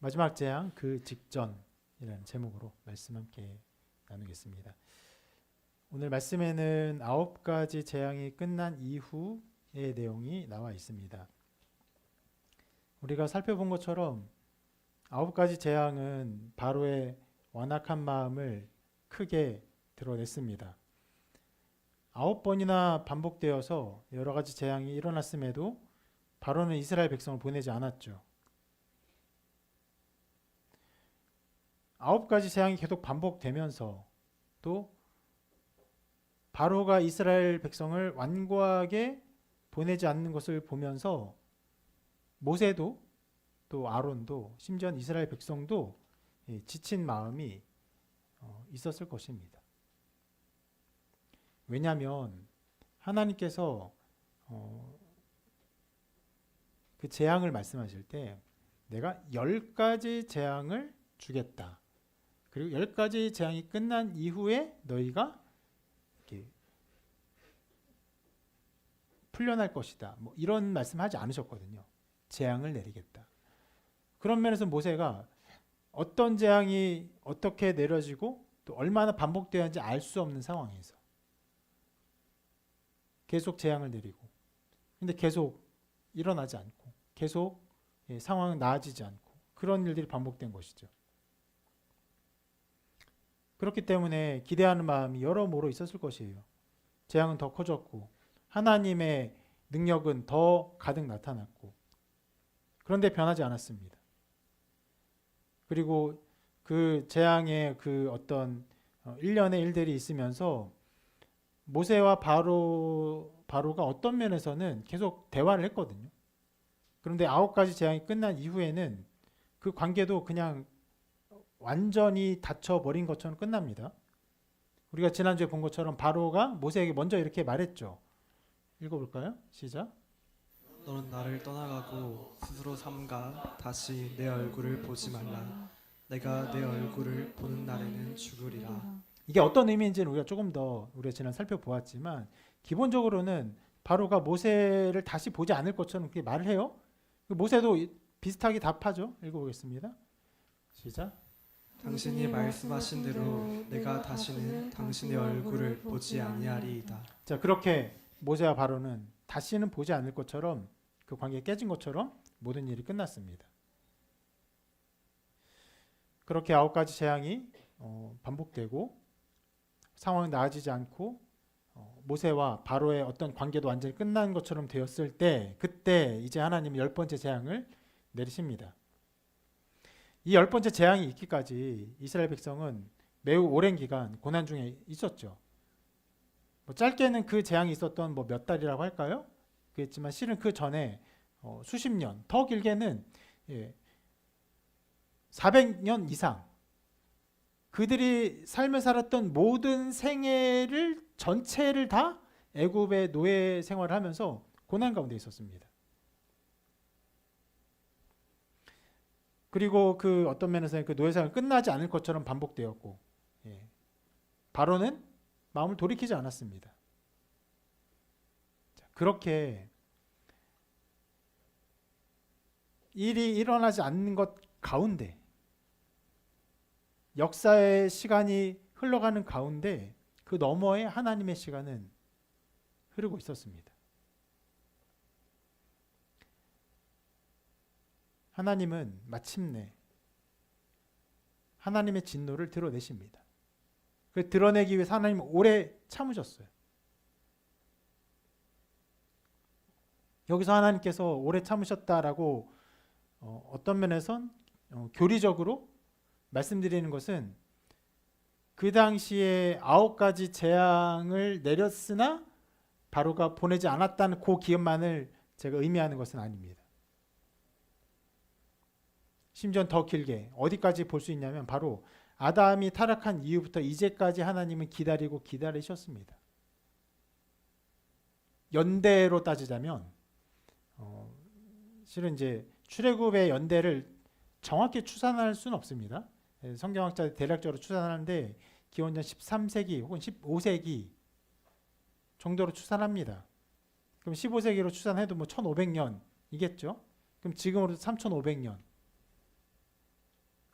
마지막 재앙 그 직전이라는 제목으로 말씀 함께 나누겠습니다. 오늘 말씀에는 9가지 재앙이 끝난 이후의 내용이 나와 있습니다. 우리가 살펴본 것처럼 9가지 재앙은 바로의 완악한 마음을 크게 드러냈습니다. 9번이나 반복되어서 여러 가지 재앙이 일어났음에도 바로는 이스라엘 백성을 보내지 않았죠. 9가지 재앙이 계속 반복되면서 또 바로가 이스라엘 백성을 완고하게 보내지 않는 것을 보면서 모세도 또 아론도 심지어 이스라엘 백성도 지친 마음이 있었을 것입니다. 왜냐하면 하나님께서 그 재앙을 말씀하실 때 내가 10가지 재앙을 주겠다. 그리고 10가지 재앙이 끝난 이후에 너희가 이렇게 풀려날 것이다. 뭐 이런 말씀하지 않으셨거든요. 재앙을 내리겠다. 그런 면에서 모세가 어떤 재앙이 어떻게 내려지고 또 얼마나 반복되었는지 알 수 없는 상황에서 계속 재앙을 내리고 근데 계속 일어나지 않고 계속 상황은 나아지지 않고 그런 일들이 반복된 것이죠. 그렇기 때문에 기대하는 마음이 여러모로 있었을 것이에요. 재앙은 더 커졌고 하나님의 능력은 더 가득 나타났고 그런데 변하지 않았습니다. 그리고 그 재앙의 그 어떤 일련의 일들이 있으면서 모세와 바로가 어떤 면에서는 계속 대화를 했거든요. 그런데 9가지 재앙이 끝난 이후에는 그 관계도 그냥 완전히 닫혀버린 것처럼 끝납니다. 우리가 지난주에 본 것처럼 바로가 모세에게 먼저 이렇게 말했죠. 읽어볼까요? 시작. 너는 나를 떠나가고 스스로 삼가 다시 내 얼굴을 보지 말라. 내가 내 얼굴을 보는 날에는 죽으리라. 이게 어떤 의미인지는 우리가 조금 더 우리가 지난 살펴보았지만 기본적으로는 바로가 모세를 다시 보지 않을 것처럼 그렇게 말을 해요. 모세도 비슷하게 답하죠. 읽어보겠습니다. 시작. 당신이 말씀하신 대로 내가 다시는 당신의 얼굴을 보지 아니하리이다. 자, 그렇게 모세와 바로는 다시는 보지 않을 것처럼 그 관계가 깨진 것처럼 모든 일이 끝났습니다. 그렇게 9가지 재앙이 반복되고 상황이 나아지지 않고 모세와 바로의 어떤 관계도 완전히 끝난 것처럼 되었을 때 그때 이제 하나님은 10번째 재앙을 내리십니다. 이 10번째 재앙이 있기까지 이스라엘 백성은 매우 오랜 기간 고난 중에 있었죠. 뭐 짧게는 그 재앙이 있었던 뭐 몇 달이라고 할까요? 그랬지만 실은 그 전에 수십 년, 더 길게는 400년 이상 그들이 삶을 살았던 모든 생애를 전체를 다 애굽의 노예 생활을 하면서 고난 가운데 있었습니다. 그리고 그 어떤 면에서는 그 노예 생활이 끝나지 않을 것처럼 반복되었고 바로는 마음을 돌이키지 않았습니다. 그렇게 일이 일어나지 않는 것 가운데 역사의 시간이 흘러가는 가운데 그 너머에 하나님의 시간은 흐르고 있었습니다. 하나님은 마침내 하나님의 진노를 드러내십니다. 그 드러내기 위해서 하나님은 오래 참으셨어요. 여기서 하나님께서 오래 참으셨다라고 어떤 면에선 교리적으로 말씀드리는 것은 그 당시에 9가지 재앙을 내렸으나 바로가 보내지 않았다는 그 기업만을 제가 의미하는 것은 아닙니다. 심지어 더 길게 어디까지 볼 수 있냐면 바로 아담이 타락한 이후부터 이제까지 하나님은 기다리고 기다리셨습니다. 연대로 따지자면 실은 이제 출애굽의 연대를 정확히 추산할 수는 없습니다. 성경학자들이 대략적으로 추산하는데 기원전 13세기 혹은 15세기 정도로 추산합니다. 그럼 15세기로 추산해도 뭐 1500년이겠죠. 그럼 지금으로도 3500년.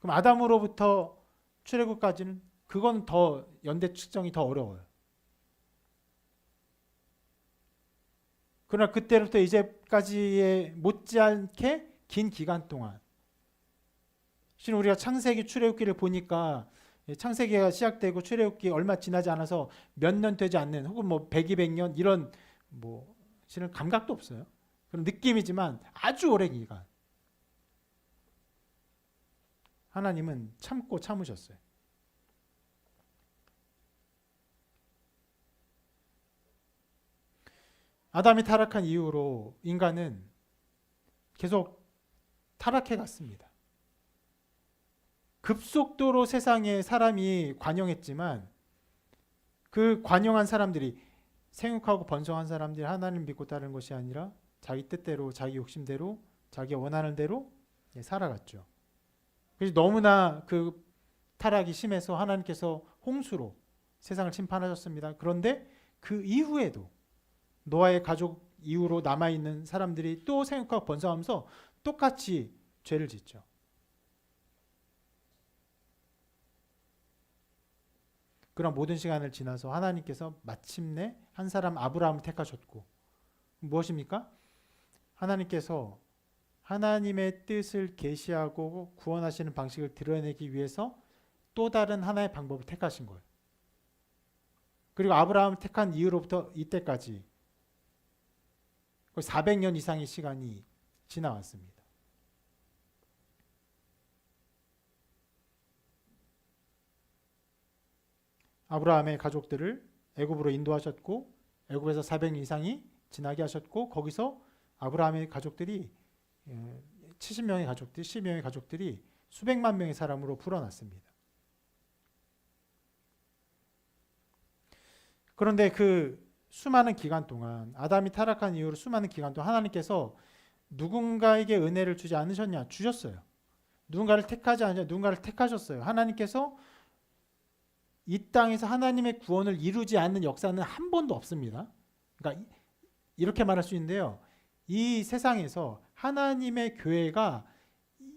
그럼 아담으로부터 출애굽까지는 그건 더 연대 측정이 더 어려워요. 그러나 그때부터 이제까지의 못지않게 긴 기간 동안 실은 우리가 창세기 출애굽기를 보니까 창세기가 시작되고 출애굽기 얼마 지나지 않아서 몇 년 되지 않는 혹은 뭐 100, 200년 이런 뭐 실은 감각도 없어요. 그런 느낌이지만 아주 오랜 기간 하나님은 참고 참으셨어요. 아담이 타락한 이후로 인간은 계속 타락해 갔습니다. 급속도로 세상에 사람이 관영했지만 그 관영한 사람들이 생육하고 번성한 사람들이 하나님 믿고 따르는 것이 아니라 자기 뜻대로 자기 욕심대로 자기가 원하는 대로 살아갔죠. 그래서 너무나 그 타락이 심해서 하나님께서 홍수로 세상을 심판하셨습니다. 그런데 그 이후에도 노아의 가족 이후로 남아있는 사람들이 또 생육하고 번성하면서 똑같이 죄를 짓죠. 그런 모든 시간을 지나서 하나님께서 마침내 한 사람 아브라함을 택하셨고 무엇입니까? 하나님께서 하나님의 뜻을 계시하고 구원하시는 방식을 드러내기 위해서 또 다른 하나의 방법을 택하신 거예요. 그리고 아브라함을 택한 이후로부터 이때까지 거의 400년 이상의 시간이 지나왔습니다. 아브라함의 가족들을 애굽으로 인도하셨고 애굽에서 400년 이상이 지나게 하셨고 거기서 아브라함의 가족들이 70명의 가족들이 10명의 가족들이 수백만 명의 사람으로 불어났습니다. 그런데 그 수많은 기간 동안 아담이 타락한 이후로 수많은 기간 동안 하나님께서 누군가에게 은혜를 주지 않으셨냐? 주셨어요. 누군가를 택하지 않으냐? 누군가를 택하셨어요. 하나님께서 이 땅에서 하나님의 구원을 이루지 않는 역사는 한 번도 없습니다. 그러니까 이렇게 말할 수 있는데요. 이 세상에서 하나님의 교회가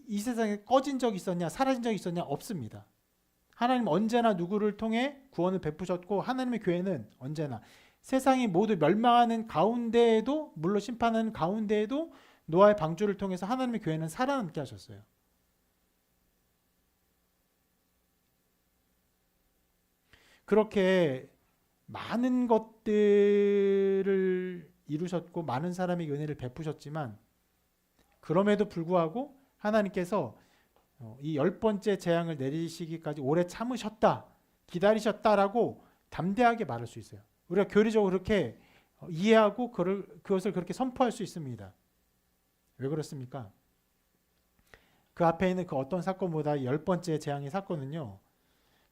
이 세상에 꺼진 적이 있었냐, 사라진 적이 있었냐? 없습니다. 하나님 언제나 누구를 통해 구원을 베푸셨고 하나님의 교회는 언제나 세상이 모두 멸망하는 가운데에도 물론 심판하는 가운데에도 노아의 방주를 통해서 하나님의 교회는 살아남게 하셨어요. 그렇게 많은 것들을 이루셨고 많은 사람에게 은혜를 베푸셨지만 그럼에도 불구하고 하나님께서 이 10번째 재앙을 내리시기까지 오래 참으셨다, 기다리셨다라고 담대하게 말할 수 있어요. 우리가 교리적으로 그렇게 이해하고 그것을 그렇게 선포할 수 있습니다. 왜 그렇습니까? 그 앞에 있는 그 어떤 사건보다 10번째 재앙의 사건은요.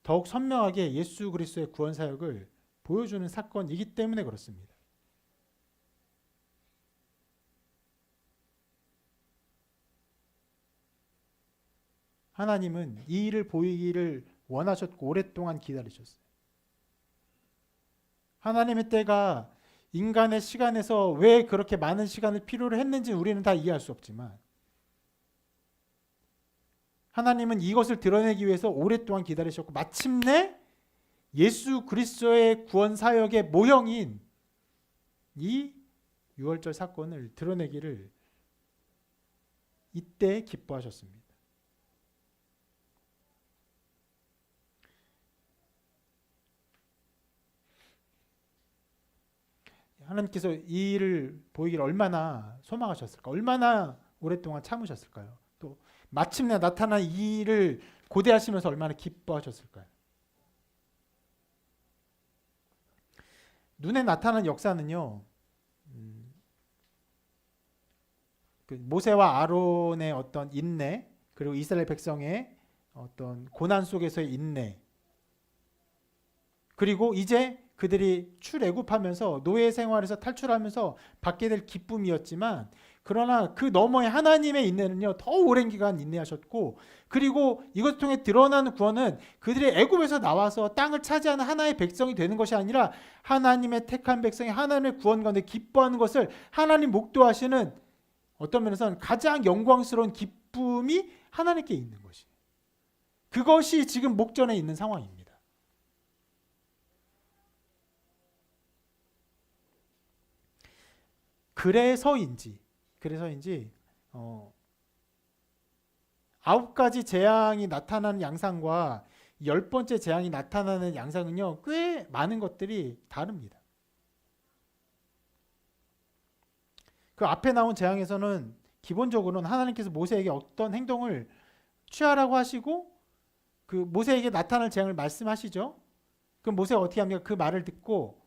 더욱 선명하게 예수 그리스도의 구원 사역을 보여주는 사건이기 때문에 그렇습니다. 하나님은 이 일을 보이기를 원하셨고 오랫동안 기다리셨어요. 하나님의 때가 인간의 시간에서 왜 그렇게 많은 시간을 필요로 했는지 우리는 다 이해할 수 없지만 하나님은 이것을 드러내기 위해서 오랫동안 기다리셨고 마침내 예수 그리스도의 구원 사역의 모형인 이 유월절 사건을 드러내기를 이때 기뻐하셨습니다. 하나님께서 이 일을 보이기를 얼마나 소망하셨을까? 얼마나 오랫동안 참으셨을까요? 또 마침내 나타난 이 일을 고대하시면서 얼마나 기뻐하셨을까요? 눈에 나타난 역사는요. 그 모세와 아론의 어떤 인내 그리고 이스라엘 백성의 어떤 고난 속에서의 인내 그리고 이제 그들이 출애굽하면서 노예 생활에서 탈출하면서 받게 될 기쁨이었지만 그러나 그 너머의 하나님의 인내는요 더 오랜 기간 인내하셨고 그리고 이것을 통해 드러나는 구원은 그들이 애굽에서 나와서 땅을 차지하는 하나의 백성이 되는 것이 아니라 하나님의 택한 백성이 하나님의 구원 가운데 기뻐하는 것을 하나님 목도하시는 어떤 면에서는 가장 영광스러운 기쁨이 하나님께 있는 것이에요. 그것이 지금 목전에 있는 상황입니다. 그래서인지 9가지 재앙이 나타나는 양상과 10번째 재앙이 나타나는 양상은요, 꽤 많은 것들이 다릅니다. 그 앞에 나온 재앙에서는 기본적으로는 하나님께서 모세에게 어떤 행동을 취하라고 하시고 그 모세에게 나타날 재앙을 말씀하시죠. 그럼 모세가 어떻게 합니까? 그 말을 듣고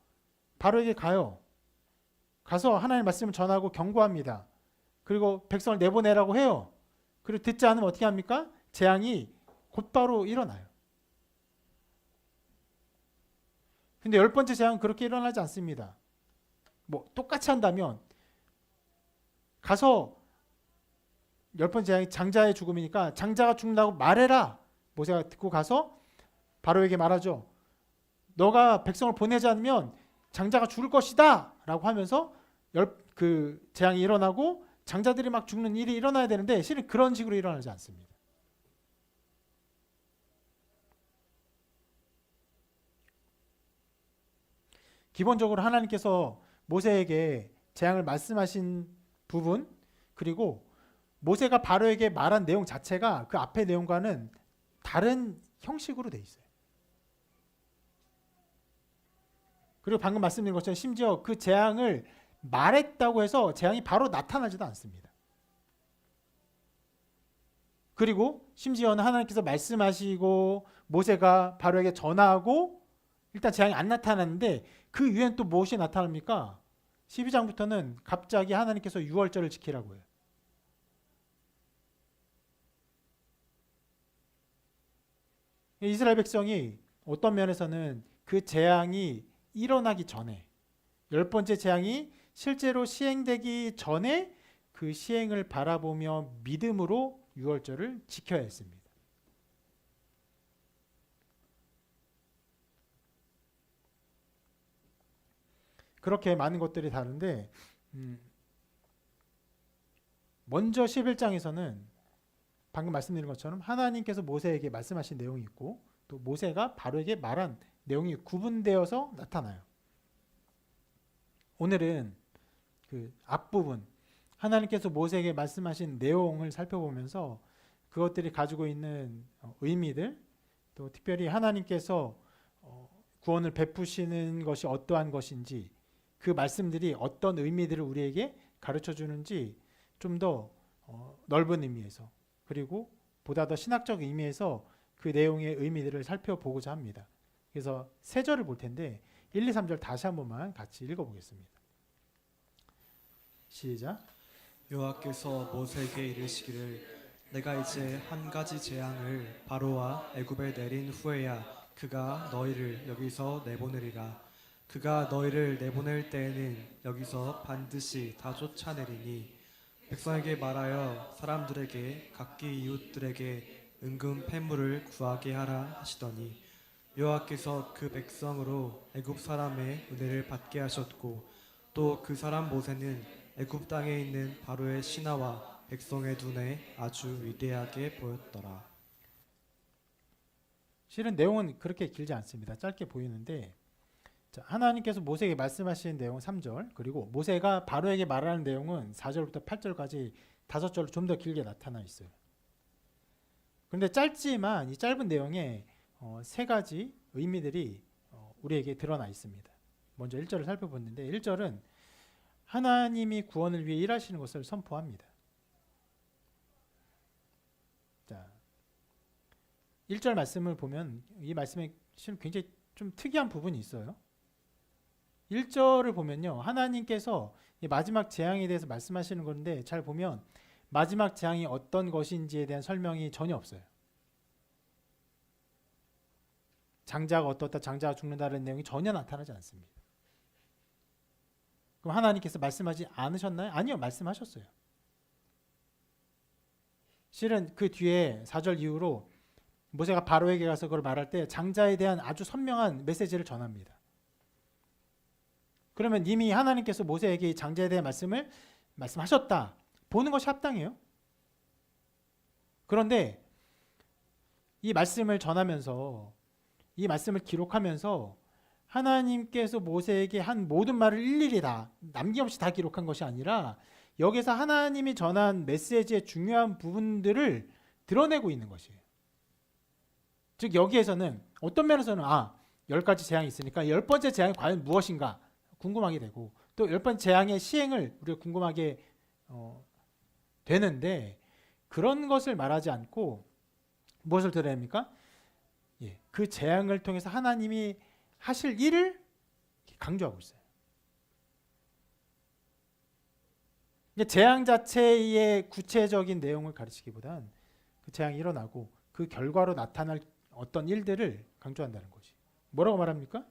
바로에게 가요. 가서 하나님의 말씀을 전하고 경고합니다. 그리고 백성을 내보내라고 해요. 그리고 듣지 않으면 어떻게 합니까? 재앙이 곧바로 일어나요. 근데 10번째 재앙은 그렇게 일어나지 않습니다. 뭐 똑같이 한다면 가서 10번째 재앙이 장자의 죽음이니까 장자가 죽는다고 말해라. 모세가 듣고 가서 바로에게 말하죠. 너가 백성을 보내지 않으면 장자가 죽을 것이다 라고 하면서 그 재앙이 일어나고 장자들이 막 죽는 일이 일어나야 되는데 실은 그런 식으로 일어나지 않습니다. 기본적으로 하나님께서 모세에게 재앙을 말씀하신 부분, 그리고 모세가 바로에게 말한 내용 자체가 그 앞의 내용과는 다른 형식으로 돼 있어요. 그리고 방금 말씀드린 것처럼 심지어 그 재앙을 말했다고 해서 재앙이 바로 나타나지도 않습니다. 그리고 심지어는 하나님께서 말씀하시고 모세가 바로에게 전하고 일단 재앙이 안 나타났는데 그 이후엔 또 무엇이 나타납니까? 12장부터는 갑자기 하나님께서 유월절을 지키라고 해요. 이스라엘 백성이 어떤 면에서는 그 재앙이 일어나기 전에 10번째 재앙이 실제로 시행되기 전에 그 시행을 바라보며 믿음으로 유월절을 지켜야 했습니다. 그렇게 많은 것들이 다른데 먼저 11장에서는 방금 말씀드린 것처럼 하나님께서 모세에게 말씀하신 내용이 있고 또 모세가 바로에게 말한 내용이 구분되어서 나타나요. 오늘은 그 앞부분 하나님께서 모세에게 말씀하신 내용을 살펴보면서 그것들이 가지고 있는 의미들, 또 특별히 하나님께서 구원을 베푸시는 것이 어떠한 것인지 그 말씀들이 어떤 의미들을 우리에게 가르쳐 주는지 좀 더 넓은 의미에서 그리고 보다 더 신학적 의미에서 그 내용의 의미들을 살펴보고자 합니다. 그래서 세 절을 볼 텐데 1, 2, 3절 다시 한 번만 같이 읽어보겠습니다. 시작. 여호와께서 모세에게 이르시기를 내가 이제 한 가지 재앙을 바로와 애굽에 내린 후에야 그가 너희를 여기서 내보내리라. 그가 너희를 내보낼 때에는 여기서 반드시 다 쫓아내리니 백성에게 말하여 사람들에게 각기 이웃들에게 은금 패물을 구하게 하라 하시더니 여호와께서 그 백성으로 애굽 사람의 은혜를 받게 하셨고 또 그 사람 모세는 애굽 땅에 있는 바로의 신하와 백성의 눈에 아주 위대하게 보였더라. 실은 내용은 그렇게 길지 않습니다. 짧게 보이는데 자, 하나님께서 모세에게 말씀하신 내용 3절 그리고 모세가 바로에게 말하는 내용은 4절부터 8절까지 5절로 좀 더 길게 나타나 있어요. 그런데 짧지만 이 짧은 내용에 세 가지 의미들이 우리에게 드러나 있습니다. 먼저 1절을 살펴봤는데 1절은 하나님이 구원을 위해 일하시는 것을 선포합니다. 자, 1절 말씀을 보면 이 말씀에 굉장히 좀 특이한 부분이 있어요. 1절을 보면요. 하나님께서 마지막 재앙에 대해서 말씀하시는 건데 잘 보면 마지막 재앙이 어떤 것인지에 대한 설명이 전혀 없어요. 장자가 어떻다, 장자가 죽는다는 내용이 전혀 나타나지 않습니다. 그럼 하나님께서 말씀하지 않으셨나요? 아니요, 말씀하셨어요. 실은 그 뒤에 4절 이후로 모세가 바로에게 가서 그걸 말할 때 장자에 대한 아주 선명한 메시지를 전합니다. 그러면 이미 하나님께서 모세에게 이 장자에 대한 말씀을 말씀하셨다. 보는 것이 합당해요. 그런데 이 말씀을 전하면서 이 말씀을 기록하면서 하나님께서 모세에게 한 모든 말을 일일이 다 남김없이 다 기록한 것이 아니라 여기서 하나님이 전한 메시지의 중요한 부분들을 드러내고 있는 것이에요. 즉 여기에서는 어떤 면에서는 10가지 재앙이 있으니까 10번째 재앙이 과연 무엇인가 궁금하게 되고 또 10번째 재앙의 시행을 우리가 궁금하게 되는데 그런 것을 말하지 않고 무엇을 드러냅니까? 그 재앙을 통해서 하나님이 하실 일을 강조하고 있어요. 재앙 자체의 구체적인 내용을 가르치기보단 그 재앙이 일어나고 그 결과로 나타날 어떤 일들을 강조한다는 것이. 뭐라고 말합니까?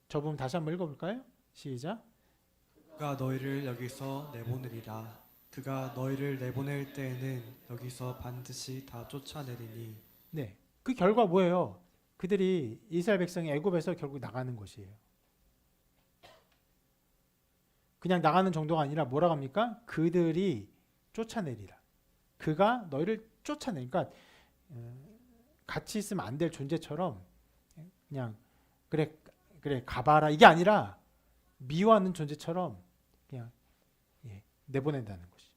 저 부분 다시 한번 읽어볼까요? 시작. 그가 너희를 여기서 내보내리라. 그가 너희를 내보낼 때에는 여기서 반드시 다 쫓아내리니. 네, 그 결과 뭐예요? 그들이 이스라엘 백성이 애굽에서 결국 나가는 것이에요. 그냥 나가는 정도가 아니라 뭐라고 합니까? 그들이 쫓아내리라. 그가 너희를 쫓아내니까 같이 있으면 안 될 존재처럼 그냥 그래 가봐라 이게 아니라 미워하는 존재처럼 그냥 내보낸다는 것이.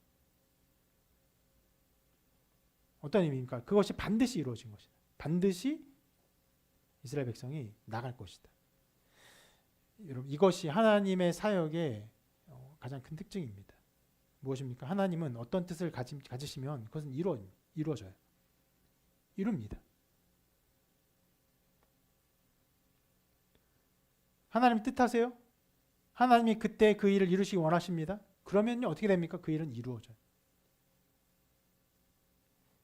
어떤 의미입니까? 그것이 반드시 이루어진 것이다. 반드시 이스라엘 백성이 나갈 것이다. 여러분 이것이 하나님의 사역의 가장 큰 특징입니다. 무엇입니까? 하나님은 어떤 뜻을 가지시면 그것은 이루어져요. 이룹니다. 하나님 뜻하세요? 하나님이 그때 그 일을 이루시기 원하십니다. 그러면요 어떻게 됩니까? 그 일은 이루어져요.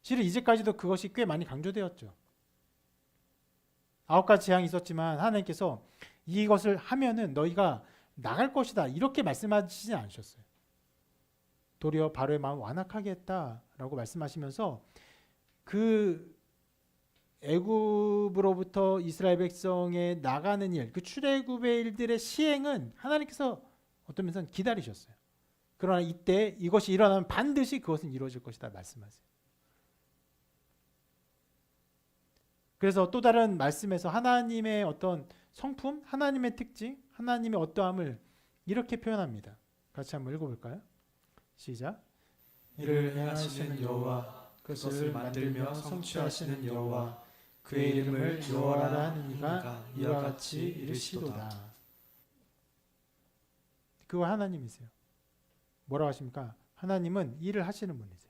실은 이제까지도 그것이 꽤 많이 강조되었죠. 9가지 재앙이 있었지만 하나님께서 이것을 하면은 너희가 나갈 것이다 이렇게 말씀하시지 않으셨어요. 도리어 바로의 마음을 완악하게 했다라고 말씀하시면서 그 애굽으로부터 이스라엘 백성의 나가는 일, 그 출애굽의 일들의 시행은 하나님께서 어떤 면에서는 기다리셨어요. 그러나 이때 이것이 일어나면 반드시 그것은 이루어질 것이다 말씀하세요. 그래서 또 다른 말씀에서 하나님의 어떤 성품, 하나님의 특징, 하나님의 어떠함을 이렇게 표현합니다. 같이 한번 읽어볼까요? 시작. 이를 행하시는 여호와, 그것을 만들며 성취하시는 여호와, 그의 이름을 여호와라 하는 이가 이와 같이 이르시도다. 그거 하나님이세요. 뭐라고 하십니까? 하나님은 일을 하시는 분이세요.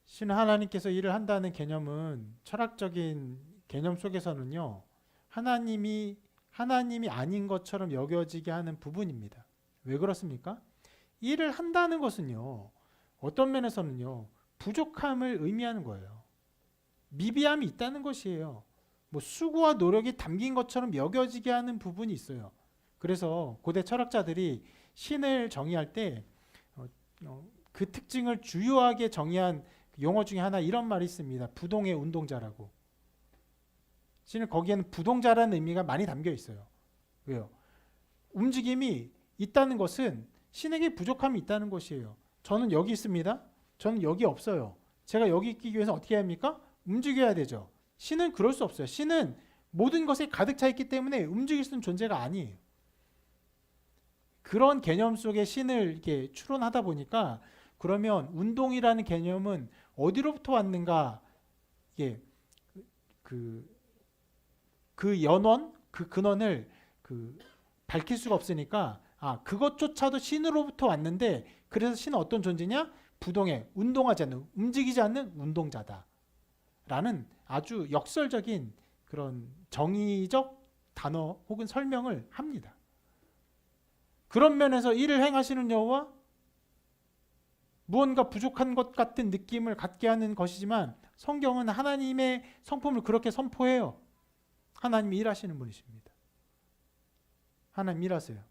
신 하나님께서 일을 한다는 개념은 철학적인 개념 속에서는요, 하나님이 아닌 것처럼 여겨지게 하는 부분입니다. 왜 그렇습니까? 일을 한다는 것은요, 어떤 면에서는요, 부족함을 의미하는 거예요. 미비함이 있다는 것이에요. 뭐 수고와 노력이 담긴 것처럼 여겨지게 하는 부분이 있어요. 그래서 고대 철학자들이 신을 정의할 때 그 특징을 주요하게 정의한 용어 중에 하나 이런 말이 있습니다. 부동의 운동자라고. 신은 거기에는 부동자라는 의미가 많이 담겨 있어요. 왜요? 움직임이 있다는 것은 신에게 부족함이 있다는 것이에요. 저는 여기 있습니다. 저는 여기 없어요. 제가 여기 있기 위해서 어떻게 해야 합니까? 움직여야 되죠. 신은 그럴 수 없어요. 신은 모든 것에 가득 차 있기 때문에 움직일 수 있는 존재가 아니에요. 그런 개념 속에 신을 이렇게 추론하다 보니까 그러면 운동이라는 개념은 어디로부터 왔는가? 이게 그 연원, 그 근원을 밝힐 수가 없으니까 그것조차도 신으로부터 왔는데 그래서 신은 어떤 존재냐? 부동의 운동하지 않는, 움직이지 않는 운동자다. 라는 아주 역설적인 그런 정의적 단어 혹은 설명을 합니다. 그런 면에서 일을 행하시는 여호와 무언가 부족한 것 같은 느낌을 갖게 하는 것이지만 성경은 하나님의 성품을 그렇게 선포해요. 하나님이 일하시는 분이십니다. 하나님 일하세요.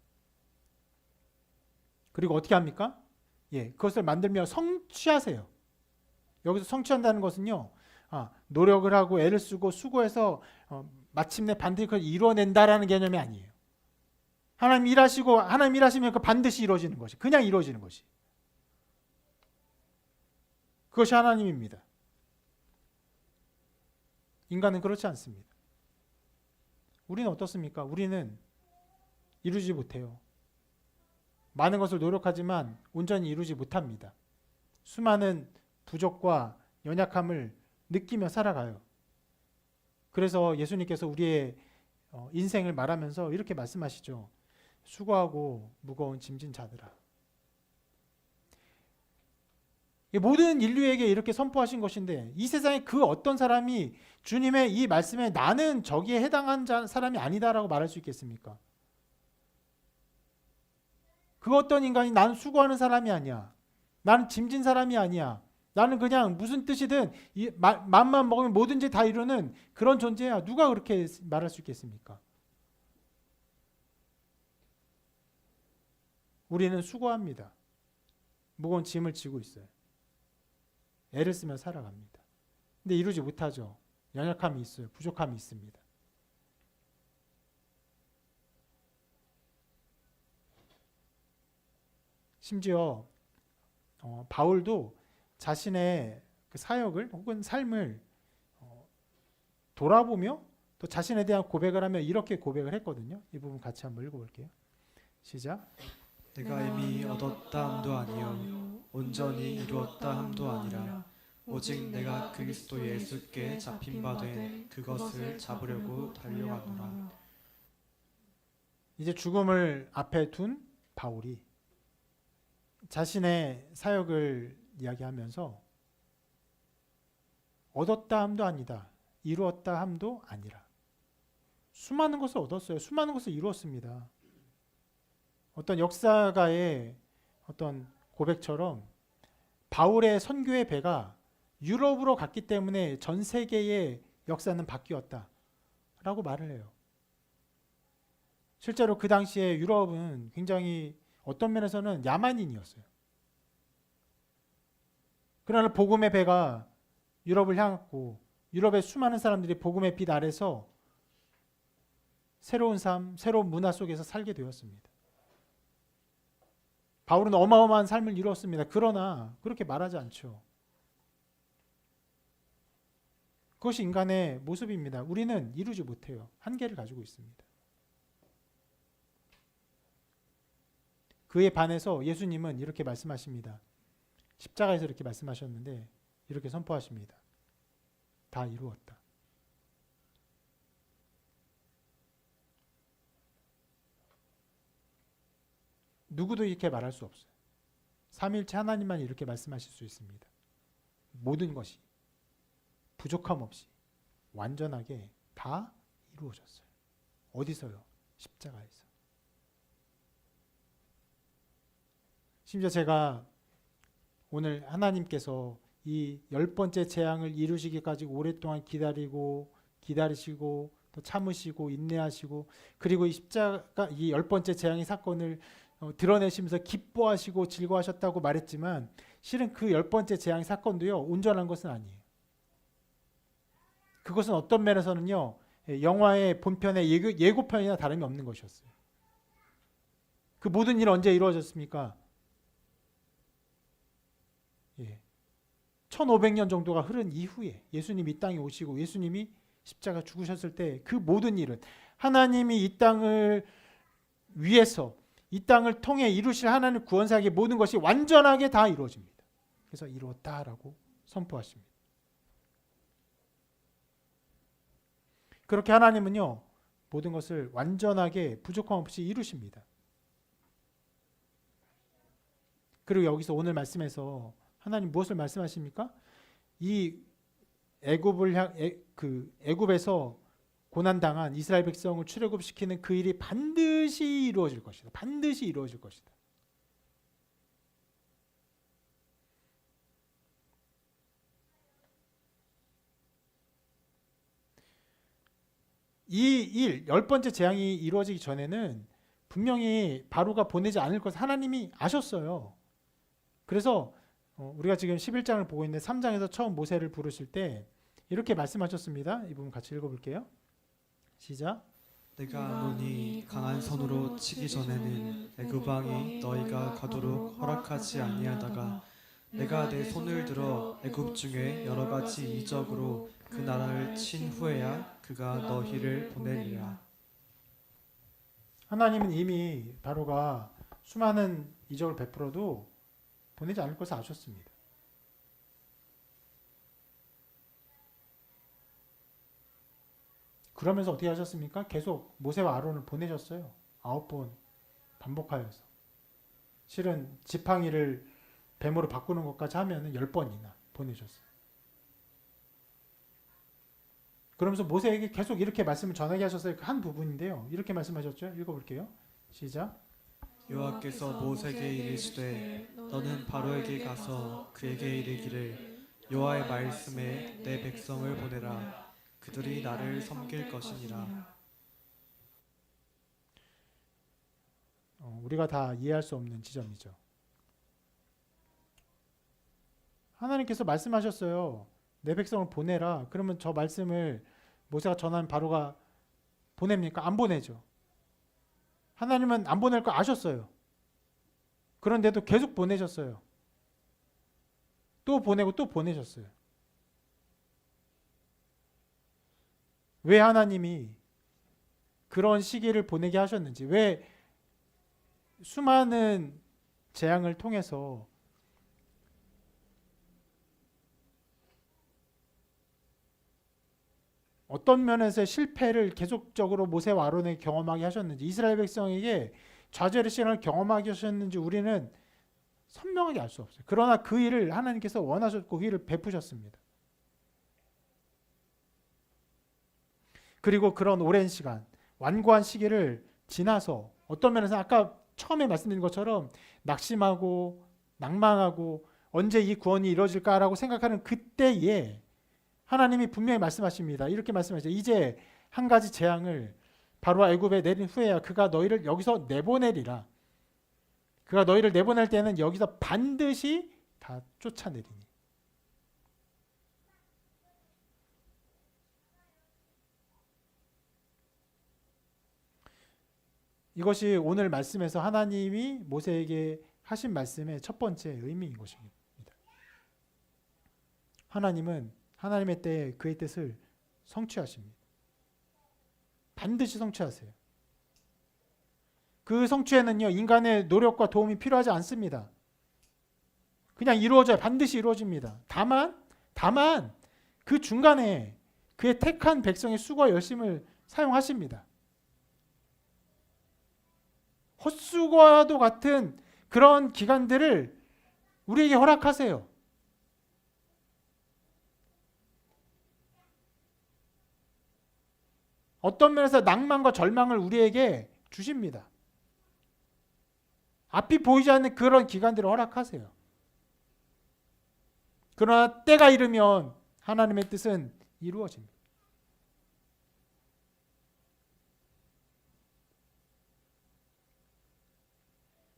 그리고 어떻게 합니까? 그것을 만들며 성취하세요. 여기서 성취한다는 것은요, 노력을 하고 애를 쓰고 수고해서 마침내 반드시 그걸 이루어낸다라는 개념이 아니에요. 하나님 일하시고 하나님 일하시면 그 반드시 이루어지는 것이, 그냥 이루어지는 것이. 그것이 하나님입니다. 인간은 그렇지 않습니다. 우리는 어떻습니까? 우리는 이루지 못해요. 많은 것을 노력하지만 온전히 이루지 못합니다. 수많은 부족과 연약함을 느끼며 살아가요. 그래서 예수님께서 우리의 인생을 말하면서 이렇게 말씀하시죠. 수고하고 무거운 짐진 자들아. 모든 인류에게 이렇게 선포하신 것인데 이 세상에 그 어떤 사람이 주님의 이 말씀에 나는 저기에 해당한 사람이 아니다라고 말할 수 있겠습니까? 그 어떤 인간이 나는 수고하는 사람이 아니야. 나는 짐진 사람이 아니야. 나는 그냥 무슨 뜻이든 맘만 먹으면 뭐든지 다 이루는 그런 존재야. 누가 그렇게 말할 수 있겠습니까? 우리는 수고합니다. 무거운 짐을 지고 있어요. 애를 쓰며 살아갑니다. 근데 이루지 못하죠. 연약함이 있어요. 부족함이 있습니다. 심지어 바울도 자신의 그 사역을 혹은 삶을 돌아보며 또 자신에 대한 고백을 하며 이렇게 고백을 했거든요. 이 부분 같이 한번 읽어볼게요. 시작. 내가 이미 얻었다 함도 아니요 온전히 이루었다 함도 아니라 오직 내가 그리스도 예수께 잡힌 바 된 그것을 잡으려고 달려가노라. 이제 죽음을 앞에 둔 바울이 자신의 사역을 이야기하면서 얻었다 함도 아니다. 이루었다 함도 아니라. 수많은 것을 얻었어요. 수많은 것을 이루었습니다. 어떤 역사가의 어떤 고백처럼 바울의 선교의 배가 유럽으로 갔기 때문에 전 세계의 역사는 바뀌었다 라고 말을 해요. 실제로 그 당시에 유럽은 굉장히 어떤 면에서는 야만인이었어요. 그러나 복음의 배가 유럽을 향했고 유럽의 수많은 사람들이 복음의 빛 아래서 새로운 삶, 새로운 문화 속에서 살게 되었습니다. 바울은 어마어마한 삶을 이루었습니다. 그러나 그렇게 말하지 않죠. 그것이 인간의 모습입니다. 우리는 이루지 못해요. 한계를 가지고 있습니다. 그에 반해서 예수님은 이렇게 말씀하십니다. 십자가에서 이렇게 말씀하셨는데 이렇게 선포하십니다. 다 이루었다. 누구도 이렇게 말할 수 없어요. 삼위일체 하나님만 이렇게 말씀하실 수 있습니다. 모든 것이 부족함 없이 완전하게 다 이루어졌어요. 어디서요? 십자가에서. 심지어 제가 오늘 하나님께서 이 10번째 재앙을 이루시기까지 오랫동안 기다리시고 또 참으시고 인내하시고 그리고 이 십자가 이 10번째 재앙의 사건을 드러내시면서 기뻐하시고 즐거워하셨다고 말했지만 실은 그 10번째 재앙의 사건도요 온전한 것은 아니에요. 그것은 어떤 면에서는요 영화의 본편의 예고편이나 다름이 없는 것이었어요. 그 모든 일은 언제 이루어졌습니까? 1500년 정도가 흐른 이후에 예수님이 이 땅에 오시고 예수님이 십자가 죽으셨을 때 그 모든 일은 하나님이 이 땅을 위해서 이 땅을 통해 이루실 하나님 구원사역의 모든 것이 완전하게 다 이루어집니다. 그래서 이루었다라고 선포하십니다. 그렇게 하나님은요 모든 것을 완전하게 부족함 없이 이루십니다. 그리고 여기서 오늘 말씀에서 하나님 무엇을 말씀하십니까? 이 애굽에서 고난당한 이스라엘 백성을 출애굽시키는 그 일이 반드시 이루어질 것이다. 반드시 이루어질 것이다. 이 10번째 재앙이 이루어지기 전에는 분명히 바로가 보내지 않을 것을 하나님이 아셨어요. 그래서 우리가 지금 11장을 보고 있는데 3장에서 처음 모세를 부르실 때 이렇게 말씀하셨습니다. 이 부분 같이 읽어볼게요. 시작. 내가 아노니 강한 손으로 치기 전에는 애굽 왕이 너희가 가도록 허락하지 아니하다가 내가 내 손을 들어 애굽 중에 여러 가지 이적으로 그 나라를 친 후에야 그가 너희를 보내리라. 하나님은 이미 바로가 수많은 이적을 베풀어도 보내지 않을 것을 아셨습니다. 그러면서 어떻게 하셨습니까? 계속 모세와 아론을 보내셨어요. 9번 반복하여서. 실은 지팡이를 뱀으로 바꾸는 것까지 하면 10번이나 보내셨어요. 그러면서 모세에게 계속 이렇게 말씀을 전하게 하셨어요. 그 한 부분인데요. 이렇게 말씀하셨죠. 읽어볼게요. 시작. 여호와께서 모세에게 이르시되 너는 바로에게 가서 그에게 이르기를 여호와의 말씀에 내 백성을 보내라. 그들이 나를 섬길 것이니라. 우리가 다 이해할 수 없는 지점이죠. 하나님께서 말씀하셨어요. 내 백성을 보내라. 그러면 저 말씀을 모세가 전한 바로가 보냅니까? 안 보내죠. 하나님은 안 보낼 거 아셨어요. 그런데도 계속 보내셨어요. 또 보내고 또 보내셨어요. 왜 하나님이 그런 시기를 보내게 하셨는지, 왜 수많은 재앙을 통해서 어떤 면에서 실패를 계속적으로 모세와 아론에게 경험하게 하셨는지, 이스라엘 백성에게 좌절의 시간을 경험하게 하셨는지 우리는 선명하게 알 수 없어요. 그러나 그 일을 하나님께서 원하셨고 그 일을 베푸셨습니다. 그리고 그런 오랜 시간, 완고한 시기를 지나서 어떤 면에서 아까 처음에 말씀드린 것처럼 낙심하고 낭망하고 언제 이 구원이 이루어질까라고 생각하는 그때에 하나님이 분명히 말씀하십니다. 이렇게 말씀하시죠. 이제 한 가지 재앙을 바로와 애굽에 내린 후에야 그가 너희를 여기서 내보내리라. 그가 너희를 내보낼 때는 여기서 반드시 다 쫓아내리니. 이것이 오늘 말씀에서 하나님이 모세에게 하신 말씀의 첫 번째 의미인 것입니다. 하나님은 하나님의 때에 그의 뜻을 성취하십니다. 반드시 성취하세요. 그 성취에는요, 인간의 노력과 도움이 필요하지 않습니다. 그냥 이루어져요. 반드시 이루어집니다. 다만 그 중간에 그의 택한 백성의 수고와 열심을 사용하십니다. 헛수고와도 같은 그런 기간들을 우리에게 허락하세요. 어떤 면에서 낭만과 절망을 우리에게 주십니다. 앞이 보이지 않는 그런 기간들을 허락하세요. 그러나 때가 이르면 하나님의 뜻은 이루어집니다.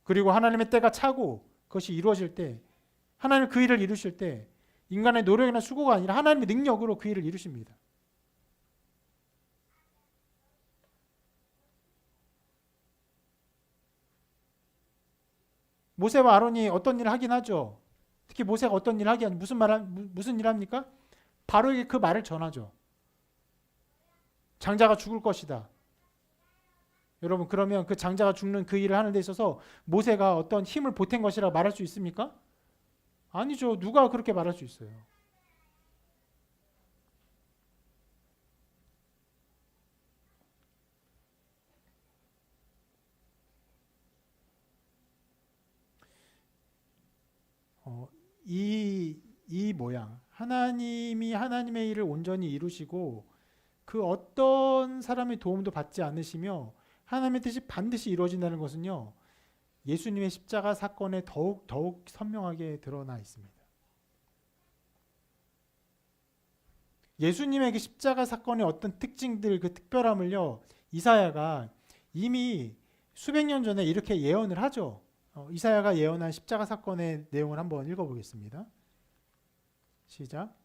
그리고 하나님의 때가 차고 그것이 이루어질 때, 하나님 그 일을 이루실 때 인간의 노력이나 수고가 아니라 하나님의 능력으로 그 일을 이루십니다. 모세와 아론이 어떤 일을 하긴 하죠. 특히 모세가 어떤 일을 하긴 무슨 일을 합니까? 바로에게 그 말을 전하죠. 장자가 죽을 것이다. 여러분, 그러면 그 장자가 죽는 그 일을 하는 데 있어서 모세가 어떤 힘을 보탠 것이라고 말할 수 있습니까? 아니죠. 누가 그렇게 말할 수 있어요? 이 모양, 하나님이 하나님의 일을 온전히 이루시고 그 어떤 사람의 도움도 받지 않으시며 하나님의 뜻이 반드시 이루어진다는 것은요, 예수님의 십자가 사건에 더욱 선명하게 드러나 있습니다. 예수님의 그 십자가 사건의 어떤 특징들, 그 특별함을요, 이사야가 이미 수백 년 전에 이렇게 예언을 하죠. 이사야가 예언한 십자가 사건의 내용을 한번 읽어보겠습니다. 시작.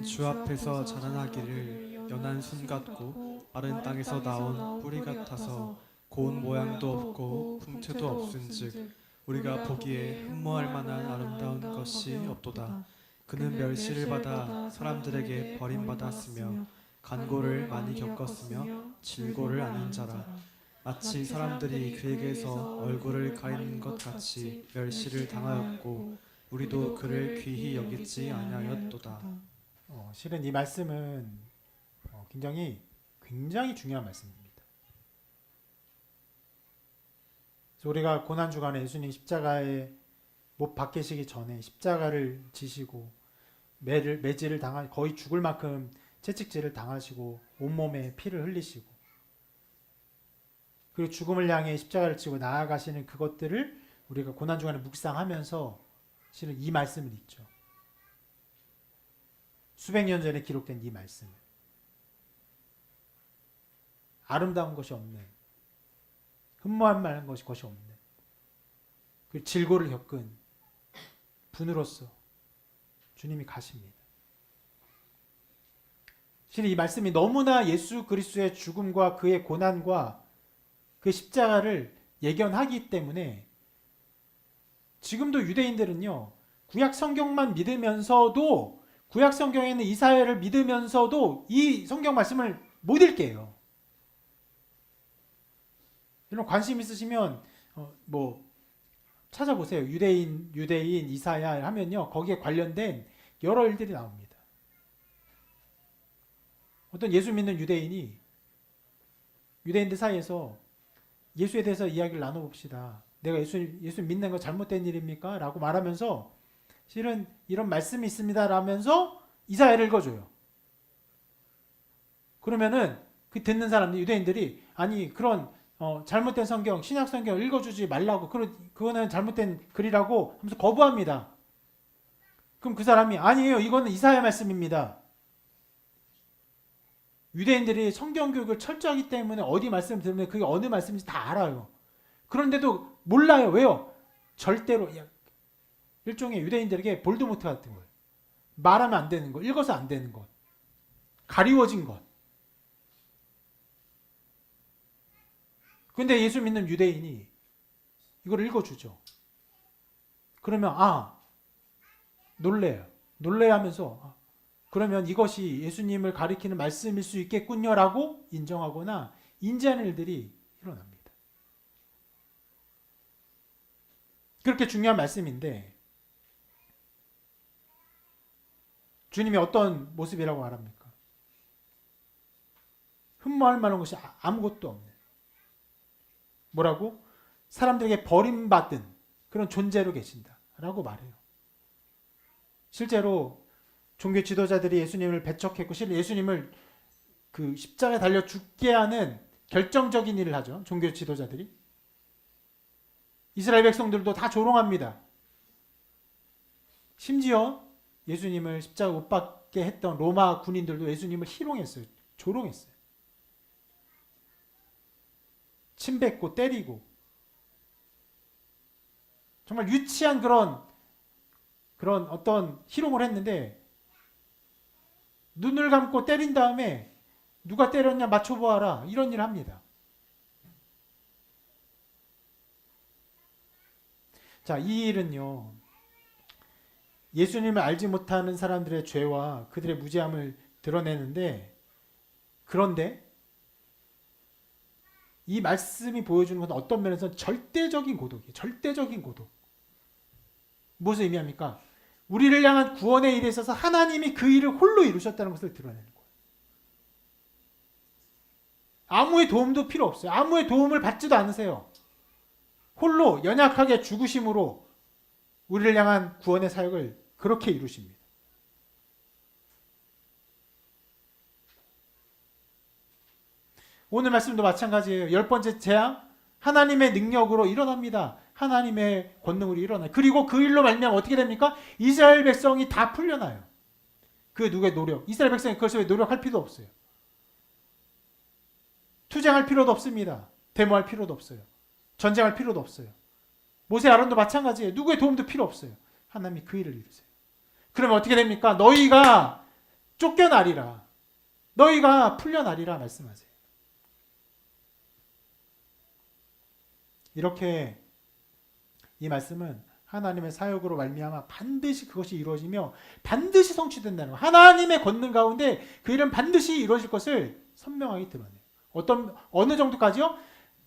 주 앞에서 자라나기를 연한 순 같고 마른 땅에서 나온 뿌리 같아서 고운 모양도 없고 풍채도 없은즉 우리가 보기에 흠모할 만한 아름다운 것이 없도다. 그는 멸시를 받아 사람들에게 버림받았으며 간고를 많이 겪었으며 질고를 아는 자라. 마치 사람들이 그에게서 얼굴을 가리는 것 같이 멸시를 당하였고 우리도 그를 귀히 여기지 아니하였도다. 실은 이 말씀은 굉장히 중요한 말씀입니다. 그래서 우리가 고난 주간에 예수님 십자가에 못 박히시기 전에 십자가를 지시고 매질을 당하 거의 죽을 만큼 채찍질을 당하시고 온몸에 피를 흘리시고 그리고 죽음을 향해 십자가를 지고 나아가시는 그것들을 우리가 고난 주간에 묵상하면서 실은 이 말씀을 읽죠. 수백 년 전에 기록된 이 말씀을. 아름다운 것이 없는, 흠모할 만한 것이 없는, 그 질고를 겪은 분으로서 주님이 가십니다. 실은 이 말씀이 너무나 예수 그리스도의 죽음과 그의 고난과 그 십자가를 예견하기 때문에 지금도 유대인들은요, 구약 성경만 믿으면서도 구약 성경에 있는 이사야를 믿으면서도 이 성경 말씀을 못 읽게요. 이런 관심 있으시면 찾아보세요. 유대인 이사야 하면요, 거기에 관련된 여러 일들이 나옵니다. 어떤 예수 믿는 유대인들 사이에서 예수에 대해서 이야기를 나눠봅시다. 내가 예수 믿는 거 잘못된 일입니까? 라고 말하면서 실은 이런 말씀이 있습니다 라면서 이사야를 읽어줘요. 그러면은 그 듣는 사람들, 유대인들이 아니 그런 잘못된 성경, 신약 성경 읽어주지 말라고, 그거는 잘못된 글이라고 하면서 거부합니다. 그럼 그 사람이 아니에요, 이거는 이사야 말씀입니다. 유대인들이 성경 교육을 철저하기 때문에 어디 말씀을 들으면 그게 어느 말씀인지 다 알아요. 그런데도 몰라요. 왜요? 절대로 일종의 유대인들에게 볼드모트 같은 거예요. 말하면 안 되는 것, 읽어서 안 되는 것, 가리워진 것. 근데 예수 믿는 유대인이 이걸 읽어주죠. 그러면 놀래요. 놀래하면서 그러면 이것이 예수님을 가리키는 말씀일 수 있겠군요라고 인정하거나 인지하는 일들이 일어납니다. 그렇게 중요한 말씀인데 주님이 어떤 모습이라고 말합니까? 흠모할 만한 것이 아무것도 없는, 뭐라고? 사람들에게 버림받은 그런 존재로 계신다라고 말해요. 실제로 종교 지도자들이 예수님을 배척했고 실은 예수님을 그 십자가에 달려 죽게 하는 결정적인 일을 하죠. 종교 지도자들이. 이스라엘 백성들도 다 조롱합니다. 심지어 예수님을 십자가 못 박게 했던 로마 군인들도 예수님을 희롱했어요. 조롱했어요. 침뱉고 때리고 정말 유치한 그런 어떤 희롱을 했는데 눈을 감고 때린 다음에 누가 때렸냐 맞춰보아라 이런 일을 합니다. 자, 이 일은요, 예수님을 알지 못하는 사람들의 죄와 그들의 무지함을 드러내는데, 그런데 이 말씀이 보여주는 것은 어떤 면에서는 절대적인 고독이에요. 절대적인 고독. 무엇을 의미합니까? 우리를 향한 구원의 일에 있어서 하나님이 그 일을 홀로 이루셨다는 것을 드러내는 거예요. 아무의 도움도 필요 없어요. 아무의 도움을 받지도 않으세요. 홀로 연약하게 죽으심으로 우리를 향한 구원의 사역을 그렇게 이루십니다. 오늘 말씀도 마찬가지예요. 10번째 재앙, 하나님의 능력으로 일어납니다. 하나님의 권능으로 일어나요. 그리고 그 일로 말미암아 어떻게 됩니까? 이스라엘 백성이 다 풀려나요. 그 누구의 노력? 이스라엘 백성이 그것을 노력할 필요도 없어요. 투쟁할 필요도 없습니다. 데모할 필요도 없어요. 전쟁할 필요도 없어요. 모세 아론도 마찬가지예요. 누구의 도움도 필요 없어요. 하나님이 그 일을 이루세요. 그러면 어떻게 됩니까? 너희가 쫓겨나리라. 너희가 풀려나리라 말씀하세요. 이렇게 이 말씀은 하나님의 사역으로 말미암아 반드시 그것이 이루어지며 반드시 성취된다는 거. 하나님의 권능 가운데 그 일은 반드시 이루어질 것을 선명하게 드러내요. 어느 정도까지요?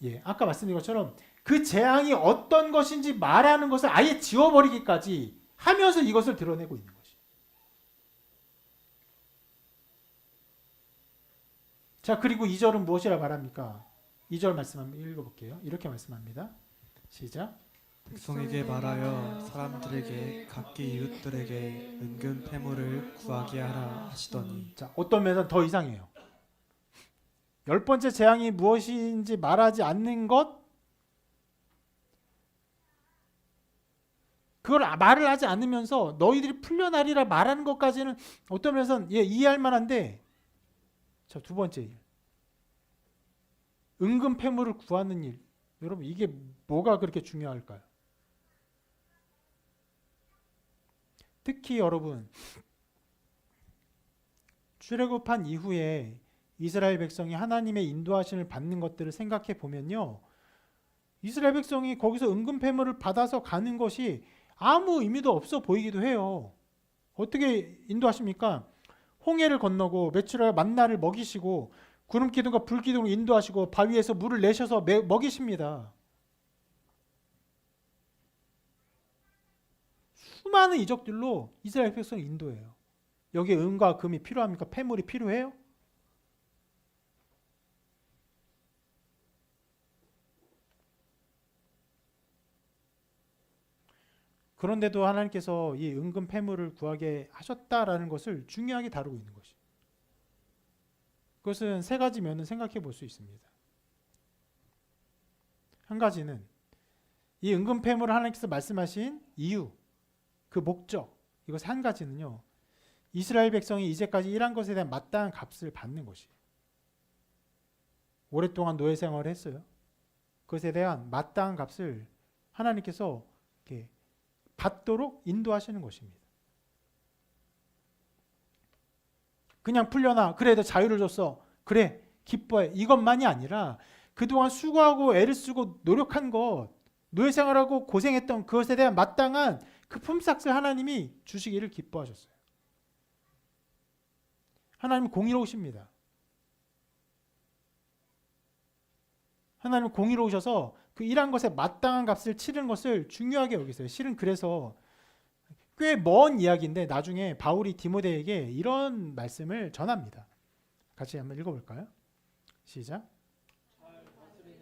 예, 아까 말씀드린 것처럼 그 재앙이 어떤 것인지 말하는 것을 아예 지워버리기까지 하면서 이것을 드러내고 있는 것이. 자, 그리고 2절은 무엇이라 말합니까? 2절 말씀 한번 읽어볼게요. 이렇게 말씀합니다. 시작. 백성에게 말하여 사람들에게 각기 이웃들에게 은근 패물을 구하게 하라 하시더니. 자, 어떤 면에서는 더 이상해요. 10번째 재앙이 무엇인지 말하지 않는 것, 그걸 말을 하지 않으면서 너희들이 풀려나리라 말하는 것까지는 어떤 면에서는 이해할 만한데, 자, 두 번째 일, 은근 패물을 구하는 일. 여러분, 이게 뭐가 그렇게 중요할까요? 특히 여러분, 출애굽한 이후에 이스라엘 백성이 하나님의 인도하심을 받는 것들을 생각해 보면요, 이스라엘 백성이 거기서 은근 패물을 받아서 가는 것이 아무 의미도 없어 보이기도 해요. 어떻게 인도하십니까? 홍해를 건너고 메추라와 만나를 먹이시고 구름 기둥과 불 기둥을 인도하시고 바위에서 물을 내셔서 먹이십니다. 수많은 이적들로 이스라엘 백성을 인도해요. 여기에 은과 금이 필요합니까? 패물이 필요해요? 그런데도 하나님께서 이 은근 패물을 구하게 하셨다라는 것을 중요하게 다루고 있는 것이. 그것은 세 가지 면을 생각해 볼 수 있습니다. 한 가지는 이 은근 패물을 하나님께서 말씀하신 이유, 그 목적, 이것 한 가지는요, 이스라엘 백성이 이제까지 일한 것에 대한 마땅한 값을 받는 것이에요. 오랫동안 노예 생활을 했어요. 그것에 대한 마땅한 값을 하나님께서 이렇게 받도록 인도하시는 것입니다. 그냥 풀려나, 그래 너 자유를 줬어, 그래 기뻐해, 이것만이 아니라 그동안 수고하고 애를 쓰고 노력한 것, 노예 생활하고 고생했던 그것에 대한 마땅한 그 품삯을 하나님이 주시기를 기뻐하셨어요. 하나님은 공의로우십니다. 하나님은 공의로우셔서 그 일한 것에 마땅한 값을 치르는 것을 중요하게 여기세요. 실은 그래서 꽤 먼 이야기인데 나중에 바울이 디모데에게 이런 말씀을 전합니다. 같이 한번 읽어볼까요? 시작.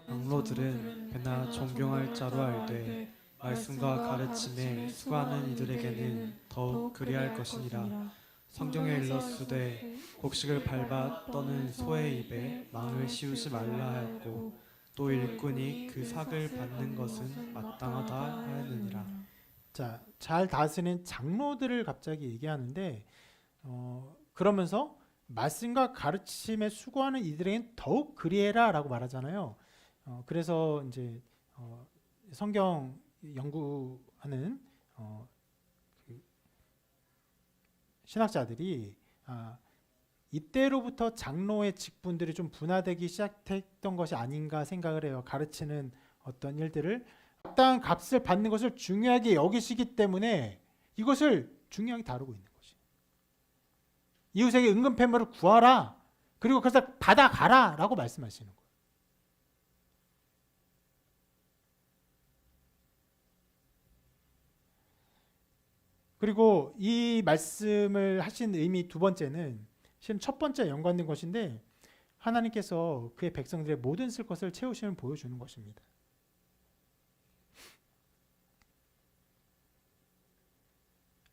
장로들은 배나 존경할 자로 알되 말씀과 가르침에 수고하는 이들에게는 더욱 그리할 것이니라. 성경에 일렀으되 곡식을 밟아 떠는 소의 입에 망을 씌우지 말라 하였고 또 일꾼이 그 삭을 받는 것은 마땅하다 하였느니라. 자, 잘 다스리는 장로들을 갑자기 얘기하는데 그러면서 말씀과 가르침에 수고하는 이들에겐 더욱 그리해라라고 말하잖아요. 그래서 이제 성경 연구하는 그 신학자들이 이때로부터 장로의 직분들이 좀 분화되기 시작했던 것이 아닌가 생각을 해요. 가르치는 어떤 일들을 마땅한 값을 받는 것을 중요하게 여기시기 때문에 이것을 중요하게 다루고 있는 것이. 이웃에게 은근 패물을 구하라, 그리고 그것을 받아가라 라고 말씀하시는 거예요. 그리고 이 말씀을 하신 의미 두 번째는 실은 첫 번째 연관된 것인데, 하나님께서 그의 백성들의 모든 쓸 것을 채우심을 보여주는 것입니다.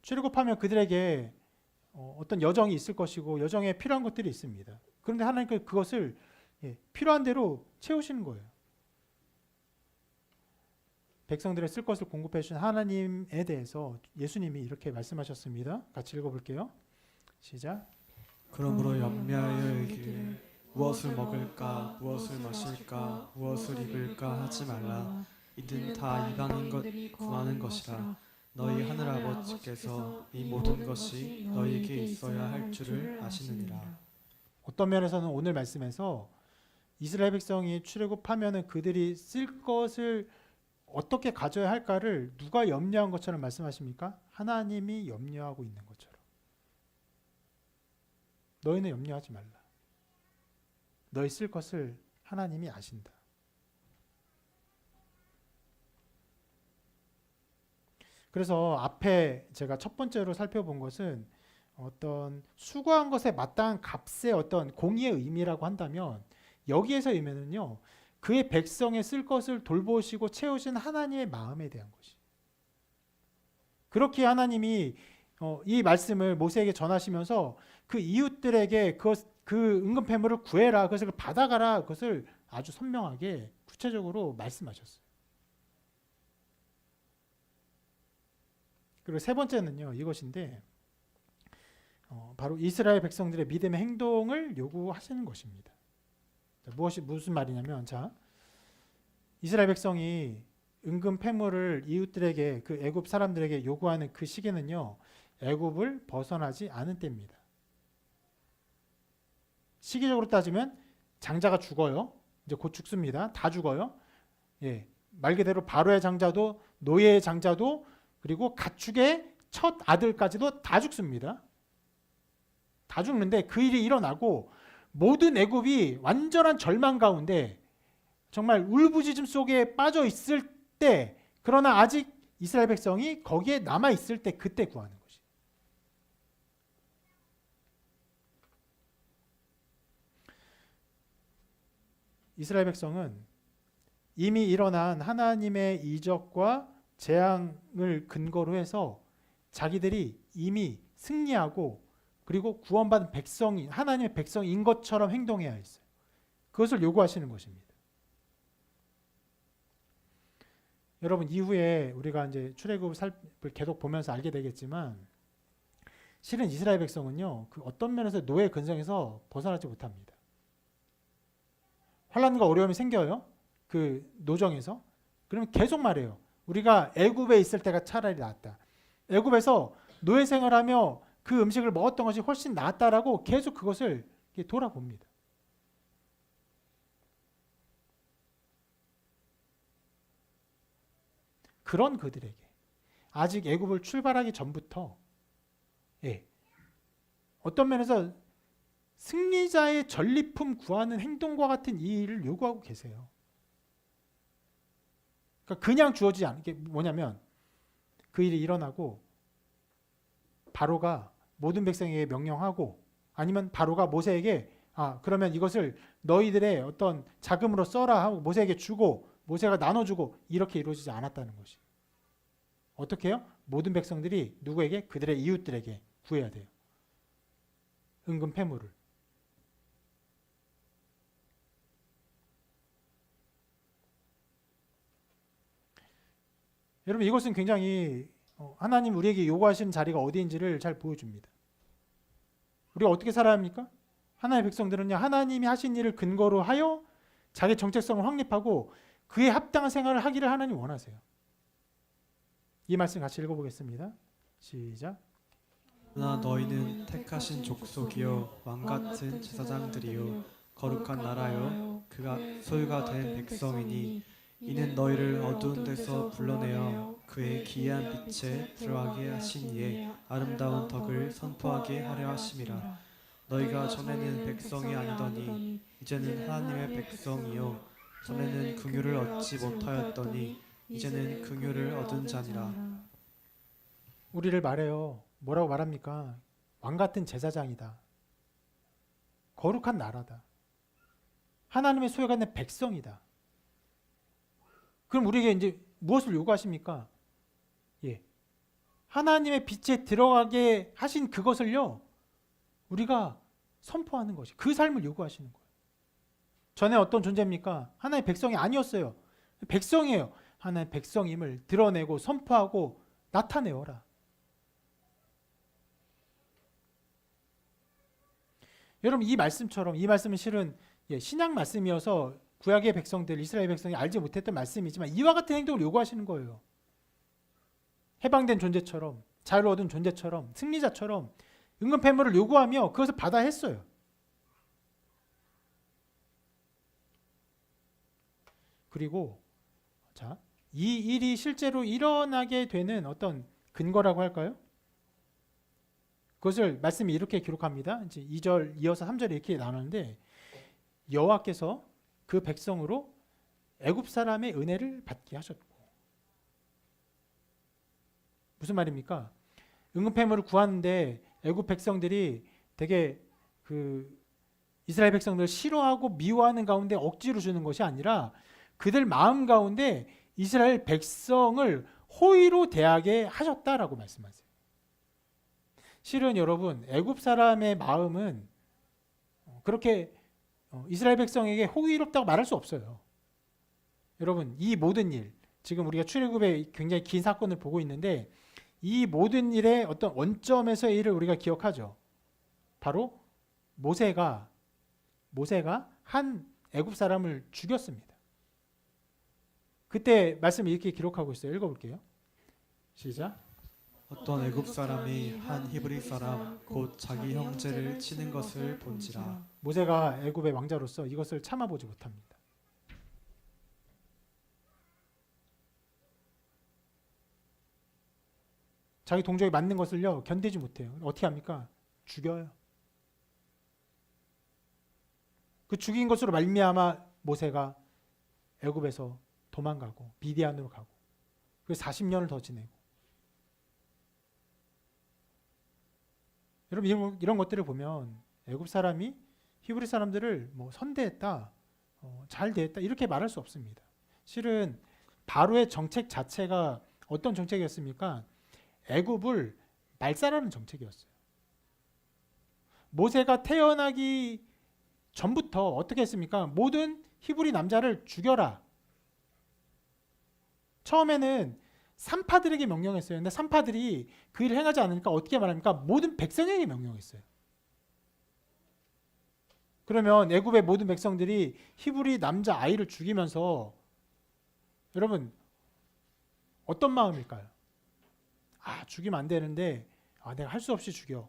출애굽하면 그들에게 어떤 여정이 있을 것이고 여정에 필요한 것들이 있습니다. 그런데 하나님께서 그것을 필요한 대로 채우시는 거예요. 백성들의 쓸 것을 공급해 주신 하나님에 대해서 예수님이 이렇게 말씀하셨습니다. 같이 읽어볼게요. 시작. 그러므로 연매하여 이르기를 무엇을 먹을까, 무엇을 마실까, 무엇을 입을까 하지 말라. 이는 다 이방인 것 구하는 것이라. 너희 하늘 아버지께서 이 모든 것이 너희에게 있어야 할 줄을 아시느니라. 어떤 면에서는 오늘 말씀에서 이스라엘 백성이 출애굽하면은 그들이 쓸 것을 어떻게 가져야 할까를 누가 염려한 것처럼 말씀하십니까? 하나님이 염려하고 있는 것처럼. 너희는 염려하지 말라. 너희 쓸 것을 하나님이 아신다. 그래서 앞에 제가 첫 번째로 살펴본 것은 어떤 수고한 것에 마땅한 값의 어떤 공의의 의미라고 한다면, 여기에서 의미는요, 그의 백성에 쓸 것을 돌보시고 채우신 하나님의 마음에 대한 것이. 그렇게 하나님이 이 말씀을 모세에게 전하시면서 그 이웃들에게 그 은근패물을 구해라, 그것을 받아가라, 그것을 아주 선명하게 구체적으로 말씀하셨어요. 그리고 세 번째는요, 이것인데 바로 이스라엘 백성들의 믿음의 행동을 요구하시는 것입니다. 무슨 말이냐면, 자, 이스라엘 백성이 은근 패물을 이웃들에게, 그 애굽 사람들에게 요구하는 그 시기는요, 애굽을 벗어나지 않은 때입니다. 시기적으로 따지면 장자가 죽어요. 이제 곧 죽습니다. 다 죽어요. 예, 말 그대로 바로의 장자도, 노예의 장자도, 그리고 가축의 첫 아들까지도 다 죽습니다. 다 죽는데 그 일이 일어나고 모든 애굽이 완전한 절망 가운데 정말 울부짖음 속에 빠져 있을 때, 그러나 아직 이스라엘 백성이 거기에 남아 있을 때, 그때 구하는 것이. 이스라엘 백성은 이미 일어난 하나님의 이적과 재앙을 근거로 해서 자기들이 이미 승리하고 그리고 구원받은 백성이 하나님의 백성인 것처럼 행동해야 했어요. 그것을 요구하시는 것입니다. 여러분, 이후에 우리가 이제 출애굽을 계속 보면서 알게 되겠지만, 실은 이스라엘 백성은요, 그 어떤 면에서 노예 근성에서 벗어나지 못합니다. 환난과 어려움이 생겨요. 그 노정에서. 그러면 계속 말해요. 우리가 애굽에 있을 때가 차라리 낫다. 애굽에서 노예 생활하며 그 음식을 먹었던 것이 훨씬 낫다라고 계속 그것을 돌아봅니다. 그런 그들에게 아직 애굽을 출발하기 전부터, 예, 어떤 면에서 승리자의 전리품 구하는 행동과 같은 이 일을 요구하고 계세요. 그러니까 그냥 주어지지 않은 게 뭐냐면, 그 일이 일어나고 바로가 모든 백성에게 명령하고, 아니면 바로가 모세에게 그러면 이것을 너희들의 어떤 자금으로 써라 하고 모세에게 주고 모세가 나눠주고, 이렇게 이루어지지 않았다는 것이. 어떻게 해요? 모든 백성들이 누구에게? 그들의 이웃들에게 구해야 돼요. 은근 패물을. 여러분, 이것은 굉장히 하나님 우리에게 요구하시는 자리가 어디인지를 잘 보여줍니다. 우리가 어떻게 살아야 합니까? 하나님의 백성들은요, 하나님이 하신 일을 근거로 하여 자기 정체성을 확립하고 그에 합당한 생활을 하기를 하나님 원하세요. 이 말씀 같이 읽어보겠습니다. 시작. 그러나 너희는 택하신 족속이요 왕같은 제사장들이요 거룩한 나라요 그가 소유가 된 백성이니 이는 너희를 어두운 데서 불러내어 그의 기이한 빛에 들어가게 하신 이의 아름다운 덕을 선포하게 하려 하심이라. 너희가 전에는 백성이 아니더니 이제는 하나님의 백성이요 전에는 긍휼을 얻지 못하였더니 이제는 긍휼을 얻은 자니라. 우리를 말해요. 뭐라고 말합니까? 왕같은 제사장이다. 거룩한 나라다. 하나님의 소유가 된 백성이다. 그럼 우리에게 이제 무엇을 요구하십니까? 예, 하나님의 빛에 들어가게 하신 그것을요, 우리가 선포하는 것이, 그 삶을 요구하시는 거예요. 전에 어떤 존재입니까? 하나님의 백성이 아니었어요. 백성이에요. 하나님의 백성임을 드러내고 선포하고 나타내어라. 여러분, 이 말씀처럼, 이 말씀은 실은 신약 말씀이어서 구약의 백성들, 이스라엘 백성이 알지 못했던 말씀이지만 이와 같은 행동을 요구하시는 거예요. 해방된 존재처럼, 자유를 얻은 존재처럼, 승리자처럼 은근 패물을 요구하며 그것을 받아 했어요. 그리고 자, 이 일이 실제로 일어나게 되는 어떤 근거라고 할까요? 그것을 말씀이 이렇게 기록합니다. 이제 2절 이어서 3절에 이렇게 나누는데 여호와께서 그 백성으로 애굽 사람의 은혜를 받게 하셨고 무슨 말입니까? 응급해물을 구하는데 애굽 백성들이 되게 그 이스라엘 백성들을 싫어하고 미워하는 가운데 억지로 주는 것이 아니라 그들 마음 가운데 이스라엘 백성을 호의로 대하게 하셨다라고 말씀하세요. 실은 여러분 애굽 사람의 마음은 그렇게 이스라엘 백성에게 호의롭다고 말할 수 없어요. 여러분 이 모든 일 지금 우리가 출애굽의 굉장히 긴 사건을 보고 있는데 이 모든 일의 어떤 원점에서의 일을 우리가 기억하죠. 바로 모세가 한 애굽 사람을 죽였습니다. 그때 말씀을 이렇게 기록하고 있어요. 읽어볼게요. 시작. 어떤 애굽 사람이 한 히브리 사람 곧 자기 형제를 치는 것을 본지라. 모세가 애굽의 왕자로서 이것을 참아보지 못합니다. 자기 동족이 맞는 것을요 견디지 못해요. 어떻게 합니까? 죽여요. 그 죽인 것으로 말미암아 모세가 애굽에서 도망가고 미디안으로 가고 그 40년을 더 지내고 여러분 이런 것들을 보면 애굽 사람이 히브리 사람들을 뭐 선대했다, 잘 대했다 이렇게 말할 수 없습니다. 실은 바로의 정책 자체가 어떤 정책이었습니까? 애굽을 말살하는 정책이었어요. 모세가 태어나기 전부터 어떻게 했습니까? 모든 히브리 남자를 죽여라. 처음에는 산파들에게 명령했어요. 근데 산파들이 그 일을 행하지 않으니까 어떻게 말합니까? 모든 백성에게 명령했어요. 그러면 애굽의 모든 백성들이 히브리 남자 아이를 죽이면서 여러분 어떤 마음일까요? 죽이면 안 되는데 내가 할 수 없이 죽여.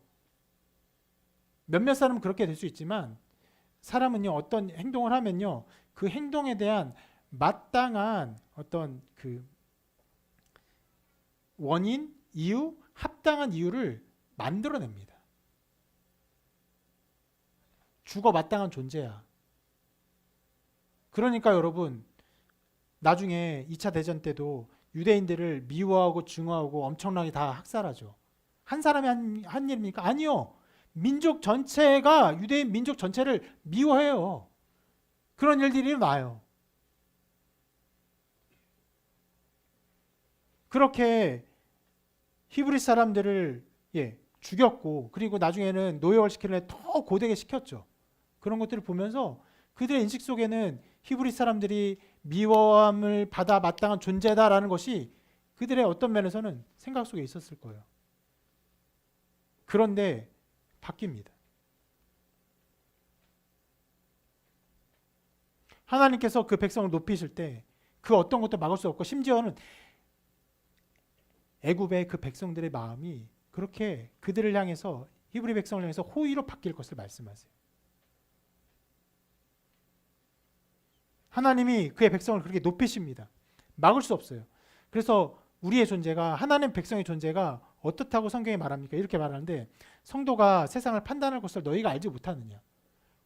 몇몇 사람은 그렇게 될 수 있지만 사람은요 어떤 행동을 하면요 그 행동에 대한 마땅한 어떤 그 원인, 이유, 합당한 이유를 만들어냅니다. 죽어 마땅한 존재야. 그러니까 여러분 나중에 2차 대전 때도 유대인들을 미워하고 증오하고 엄청나게 다 학살하죠. 한 사람이 한 일입니까? 아니요. 민족 전체가 유대인 민족 전체를 미워해요. 그런 일들이 일어나요. 그렇게 히브리 사람들을 죽였고 그리고 나중에는 노예월 시키려 더 고되게 시켰죠. 그런 것들을 보면서 그들의 인식 속에는 히브리 사람들이 미워함을 받아 마땅한 존재다라는 것이 그들의 어떤 면에서는 생각 속에 있었을 거예요. 그런데 바뀝니다. 하나님께서 그 백성을 높이실 때 그 어떤 것도 막을 수 없고 심지어는 애굽의 그 백성들의 마음이 그렇게 그들을 향해서 히브리 백성을 향해서 호의로 바뀔 것을 말씀하세요. 하나님이 그의 백성을 그렇게 높이십니다. 막을 수 없어요. 그래서 우리의 존재가 하나님 백성의 존재가 어떻다고 성경에 말합니까? 이렇게 말하는데 성도가 세상을 판단할 것을 너희가 알지 못하느냐.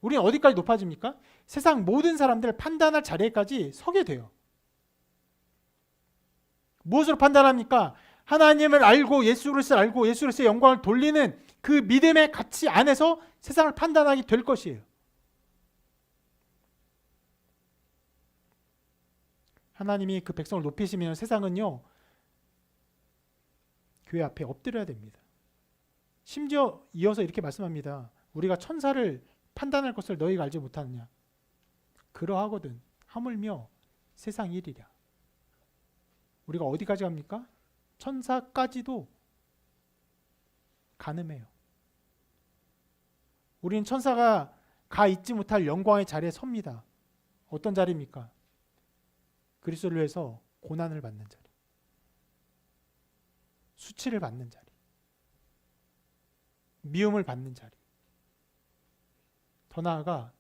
우리는 어디까지 높아집니까? 세상 모든 사람들을 판단할 자리에까지 서게 돼요. 무엇으로 판단합니까? 하나님을 알고 예수 그리스도를 알고 예수 그리스도의 영광을 돌리는 그 믿음의 가치 안에서 세상을 판단하게 될 것이에요. 하나님이 그 백성을 높이시면 세상은요 교회 앞에 엎드려야 됩니다. 심지어 이어서 이렇게 말씀합니다. 우리가 천사를 판단할 것을 너희가 알지 못하느냐. 그러하거든 하물며 세상 일이랴. 우리가 어디까지 갑니까? 천사까지도 가늠해요. 우리는 천사가 가 있지 못할 영광의 자리에 섭니다. 어떤 자리입니까? 그리스도를 위해서 고난을 받는 자리, 수치를 받는 자리, 미움을 받는 자리, 더 나아가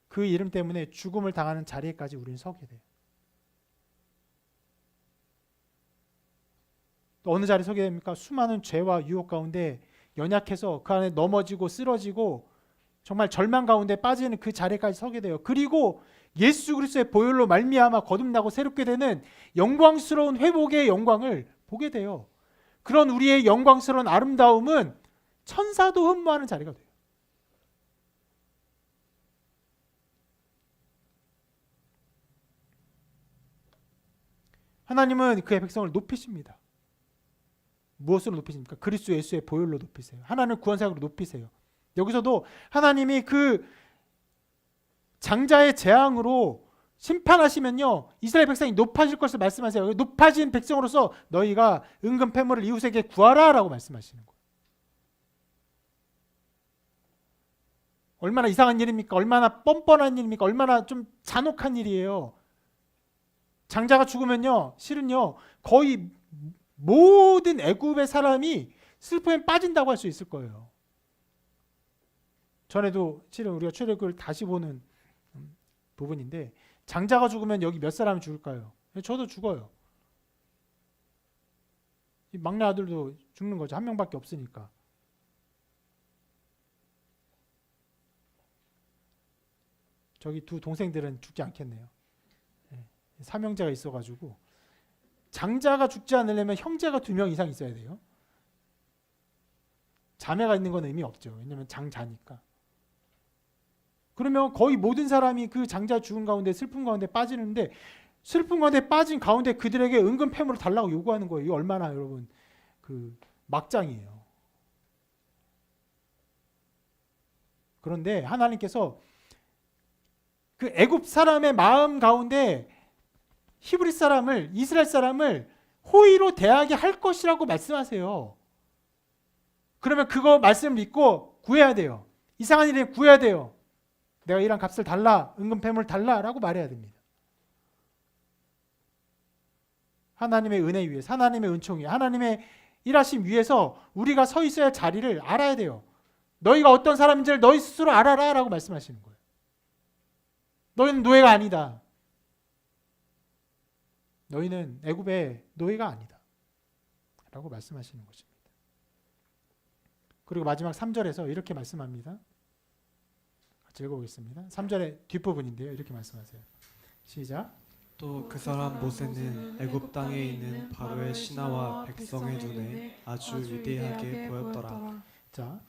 그 이름 때문에 죽음을 당하는 자리에까지 우리는 서게 돼요. 또 어느 자리에 서게 됩니까? 수많은 죄와 유혹 가운데 연약해서 그 안에 넘어지고 쓰러지고 정말 절망 가운데 빠지는 그 자리까지 서게 돼요. 그리고 예수 그리스도의 보혈로 말미암아 거듭나고 새롭게 되는 영광스러운 회복의 영광을 보게 돼요. 그런 우리의 영광스러운 아름다움은 천사도 흠모하는 자리가 돼요. 하나님은 그의 백성을 높이십니다. 무엇으로 높이십니까? 그리스도 예수의 보혈로 높이세요. 하나님을 구원사역으로 높이세요. 여기서도 하나님이 그 장자의 재앙으로 심판하시면요, 이스라엘 백성이 높아질 것을 말씀하세요. 높아진 백성으로서 너희가 은근 패물을 이웃에게 구하라라고 말씀하시는 거예요. 얼마나 이상한 일입니까? 얼마나 뻔뻔한 일입니까? 얼마나 좀 잔혹한 일이에요. 장자가 죽으면요, 실은요, 거의 모든 애굽의 사람이 슬픔에 빠진다고 할 수 있을 거예요. 전에도 실은 우리가 출애굽을 다시 보는 부분인데, 장자가 죽으면 여기 몇 사람이 죽을까요? 저도 죽어요. 이 막내 아들도 죽는 거죠. 한 명밖에 없으니까. 저기 두 동생들은 죽지 않겠네요. 사명자가 있어가지고. 장자가 죽지 않으려면 형제가 2명 이상 있어야 돼요. 자매가 있는 건 의미 없죠. 왜냐하면 장자니까. 그러면 거의 모든 사람이 그 장자 죽은 가운데 슬픔 가운데 빠지는데, 슬픔 가운데 빠진 가운데 그들에게 은근 패물을 달라고 요구하는 거예요. 이거 얼마나 여러분 그 막장이에요. 그런데 하나님께서 그 애굽 사람의 마음 가운데 히브리 사람을, 이스라엘 사람을 호의로 대하게 할 것이라고 말씀하세요. 그러면 그거 말씀을 믿고 구해야 돼요. 이상한 일에 구해야 돼요. 내가 이런 값을 달라, 은근 패물 달라라고 말해야 됩니다. 하나님의 은혜 위에서, 하나님의 은총 위에, 하나님의 일하심 위에서 우리가 서 있어야 할 자리를 알아야 돼요. 너희가 어떤 사람인지를 너희 스스로 알아라 라고 말씀하시는 거예요. 너희는 노예가 아니다. 너희는 애굽의 노예가 아니다 라고 말씀하시는 것입니다. 그리고 마지막 3절에서 이렇게 말씀합니다. 같이 읽어보겠습니다. 3절의 뒷부분인데요. 이렇게 말씀하세요. 시작. 또 그 사람 모세는 애굽 땅에 있는 바로의 신하와 백성의 눈에 아주 위대하게 보였더라. 자,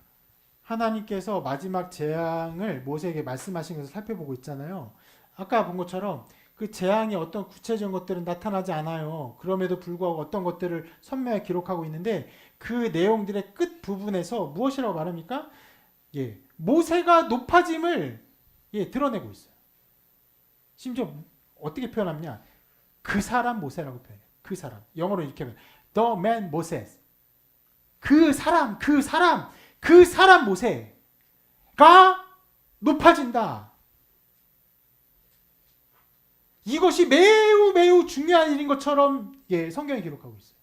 하나님께서 마지막 재앙을 모세에게 말씀하신 것을 살펴보고 있잖아요. 아까 본 것처럼 그 재앙이 어떤 구체적인 것들은 나타나지 않아요. 그럼에도 불구하고 어떤 것들을 선명하게 기록하고 있는데, 그 내용들의 끝 부분에서 무엇이라고 말합니까? 모세가 높아짐을 드러내고 있어요. 심지어 어떻게 표현하냐? 그 사람 모세라고 표현해요. 그 사람. 영어로 이렇게 표현해요. The man Moses. 그 사람 모세가 높아진다. 이것이 매우 매우 중요한 일인 것처럼 성경이 기록하고 있어요.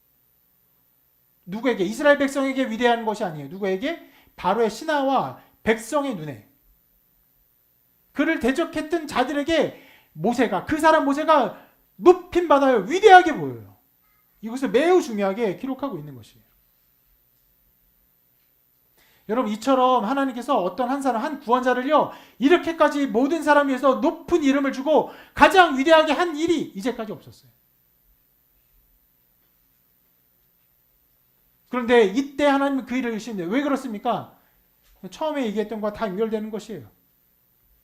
누구에게? 이스라엘 백성에게 위대한 것이 아니에요. 누구에게? 바로의 신하와 백성의 눈에, 그를 대적했던 자들에게 모세가, 그 사람 모세가 높임 받아요. 위대하게 보여요. 이것을 매우 중요하게 기록하고 있는 것이에요. 여러분, 이처럼 하나님께서 어떤 한 사람, 한 구원자를요, 이렇게까지 모든 사람 위해서 높은 이름을 주고 가장 위대하게 한 일이 이제까지 없었어요. 그런데 이때 하나님은 그 일을 이루시는데 왜 그렇습니까? 처음에 얘기했던 것과 다 연결되는 것이에요.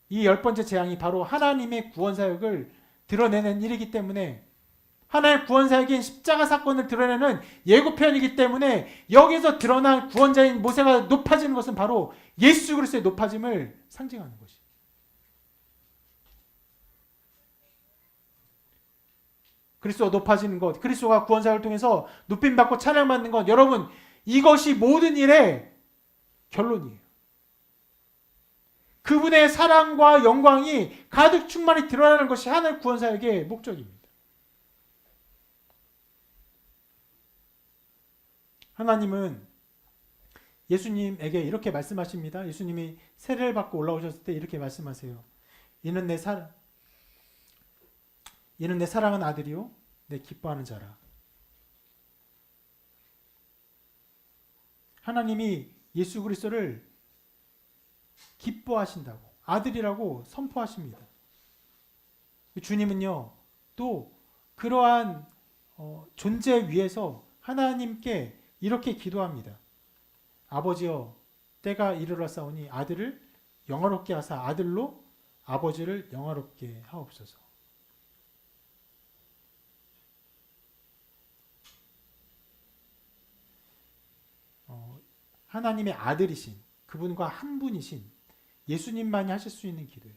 이 10번째 재앙이 바로 하나님의 구원사역을 드러내는 일이기 때문에, 하나님의 구원사역인 십자가 사건을 드러내는 예고편이기 때문에, 여기서 드러난 구원자인 모세가 높아지는 것은 바로 예수 그리스도의 높아짐을 상징하는 것이에요. 그리스도가 높아지는 것, 그리스도가 구원사역을 통해서 높임받고 찬양받는 것, 여러분, 이것이 모든 일의 결론이에요. 그분의 사랑과 영광이 가득 충만히 드러나는 것이 하나님의 구원사역의 목적입니다. 하나님은 예수님에게 이렇게 말씀하십니다. 예수님이 세례를 받고 올라오셨을 때 이렇게 말씀하세요. 이는 내 사랑하는 아들이요 내 기뻐하는 자라. 하나님이 예수 그리스도를 기뻐하신다고, 아들이라고 선포하십니다. 주님은요, 또 그러한 존재 위에서 하나님께 이렇게 기도합니다. 아버지여, 때가 이르렀사오니 아들을 영화롭게 하사 아들로 아버지를 영화롭게 하옵소서. 하나님의 아들이신 그분과 한 분이신 예수님만이 하실 수 있는 기도예요.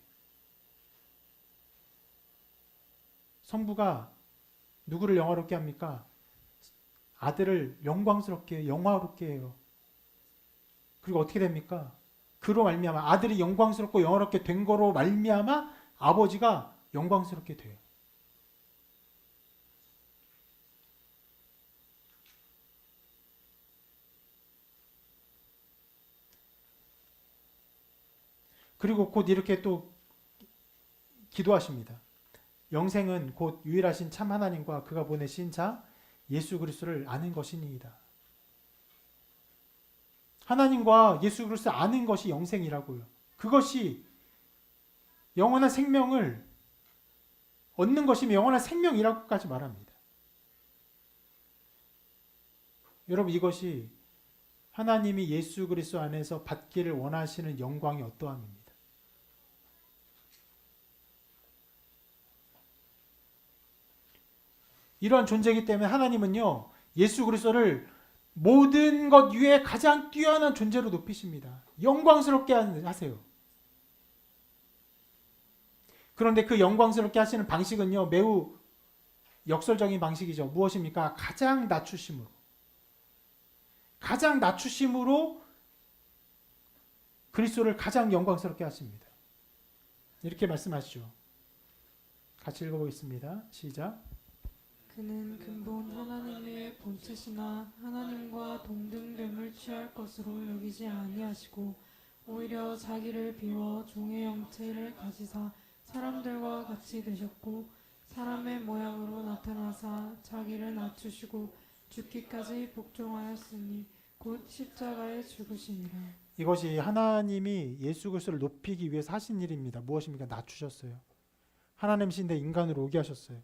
성부가 누구를 영화롭게 합니까? 아들을 영광스럽게 영화롭게 해요. 그리고 어떻게 됩니까? 그로 말미암아 아들이 영광스럽고 영화롭게 된 거로 말미암아 아버지가 영광스럽게 돼요. 그리고 곧 이렇게 또 기도하십니다. 영생은 곧 유일하신 참 하나님과 그가 보내신 자 예수 그리스도를 아는 것이니이다. 하나님과 예수 그리스도를 아는 것이 영생이라고요. 그것이 영원한 생명을 얻는 것이며 영원한 생명이라고까지 말합니다. 여러분, 이것이 하나님이 예수 그리스도 안에서 받기를 원하시는 영광이 어떠함입니다. 이러한 존재이기 때문에 하나님은요, 예수 그리스도를 모든 것 위에 가장 뛰어난 존재로 높이십니다. 영광스럽게 하세요. 그런데 그 영광스럽게 하시는 방식은요, 매우 역설적인 방식이죠. 무엇입니까? 가장 낮추심으로 그리스도를 가장 영광스럽게 하십니다. 이렇게 말씀하시죠. 같이 읽어보겠습니다. 시작. 그는 근본 하나님의 본체시나 하나님과 동등됨을 취할 것으로 여기지 아니하시고 오히려 자기를 비워 종의 형체를 가지사 사람들과 같이 되셨고 사람의 모양으로 나타나사 자기를 낮추시고 죽기까지 복종하였으니 곧 십자가에 죽으시니라. 이것이 하나님이 예수 그리스도를 높이기 위해서 하신 일입니다. 무엇입니까? 낮추셨어요. 하나님이신데 인간으로 오게 하셨어요.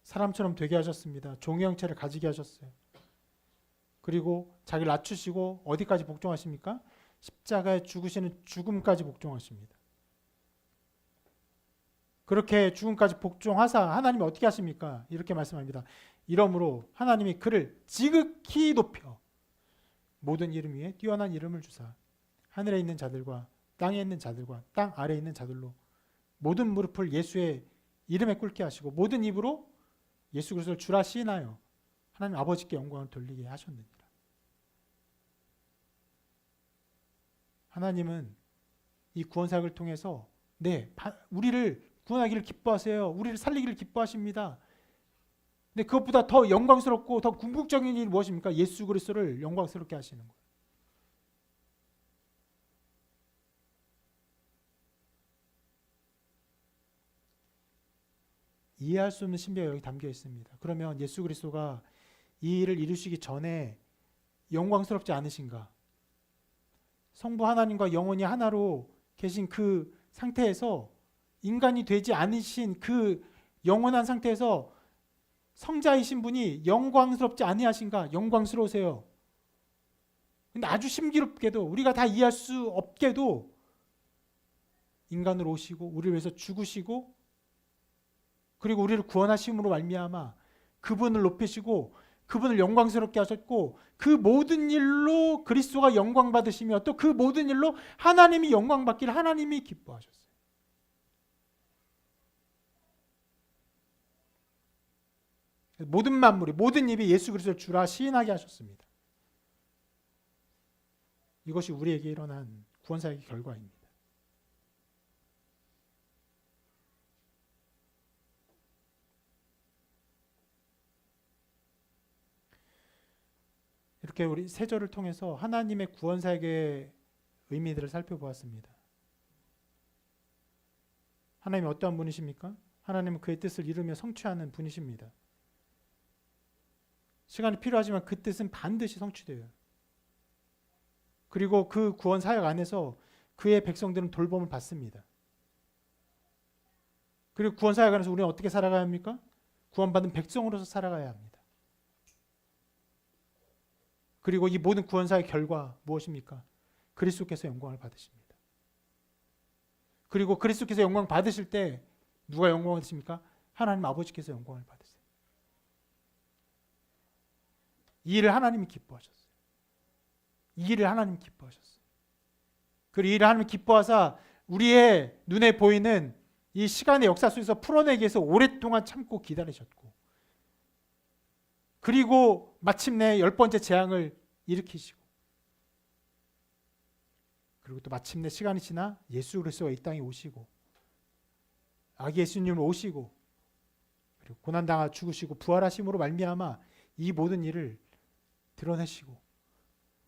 사람처럼 되게 하셨습니다. 종의 형체를 가지게 하셨어요. 그리고 자기를 낮추시고 어디까지 복종하십니까? 십자가에 죽으시는 죽음까지 복종하십니다. 그렇게 죽음까지 복종하사 하나님이 어떻게 하십니까? 이렇게 말씀합니다. 이러므로 하나님이 그를 지극히 높여 모든 이름 위에 뛰어난 이름을 주사 하늘에 있는 자들과 땅에 있는 자들과 땅 아래에 있는 자들로 모든 무릎을 예수의 이름에 꿇게 하시고 모든 입으로 예수 그리스도를 주라 시인하여 하나님 아버지께 영광을 돌리게 하셨느니라. 하나님은 이 구원사역을 통해서 우리를 구원하기를 기뻐하세요. 우리를 살리기를 기뻐하십니다. 근데 그것보다 더 영광스럽고 더 궁극적인 일이 무엇입니까? 예수 그리스도를 영광스럽게 하시는 거예요. 이해할 수 없는 신비가 여기 담겨 있습니다. 그러면 예수 그리스도가 이 일을 이루시기 전에 영광스럽지 않으신가? 성부 하나님과 영혼이 하나로 계신 그 상태에서 인간이 되지 않으신 그 영원한 상태에서 성자이신 분이 영광스럽지 아니하신가? 영광스러우세요. 근데 아주 신기롭게도 우리가 다 이해할 수 없게도 인간으로 오시고 우리를 위해서 죽으시고 그리고 우리를 구원하심으로 말미암아 그분을 높이시고 그분을 영광스럽게 하셨고 그 모든 일로 그리스도가 영광 받으시며 또 그 모든 일로 하나님이 영광 받기를 하나님이 기뻐하셨어요. 모든 만물이 모든 입이 예수 그리스도를 주라 시인하게 하셨습니다. 이것이 우리에게 일어난 구원사역의 결과입니다. 이렇게 우리 세 절을 통해서 하나님의 구원사역의 의미들을 살펴보았습니다. 하나님이 어떠한 분이십니까? 하나님은 그의 뜻을 이루며 성취하는 분이십니다. 시간이 필요하지만 그 뜻은 반드시 성취돼요. 그리고 그 구원 사역 안에서 그의 백성들은 돌봄을 받습니다. 그리고 구원 사역 안에서 우리는 어떻게 살아가야 합니까? 구원받은 백성으로서 살아가야 합니다. 그리고 이 모든 구원 사역의 결과 무엇입니까? 그리스도께서 영광을 받으십니다. 그리고 그리스도께서 영광 받으실 때 누가 영광을 받으십니까? 하나님 아버지께서 영광을 받으세요. 이 일을 하나님이 기뻐하셨어요. 이 일을 하나님 기뻐하셨어요. 그리고 이 일을 하나님 기뻐하사 우리의 눈에 보이는 이 시간의 역사 속에서 풀어내기 위해서 오랫동안 참고 기다리셨고, 그리고 마침내 10번째 재앙을 일으키시고, 그리고 또 마침내 시간이 지나 예수 그리스도가 이 땅에 오시고, 아기 예수님을 오시고, 그리고 고난당하 죽으시고 부활하심으로 말미암아 이 모든 일을 드러내시고,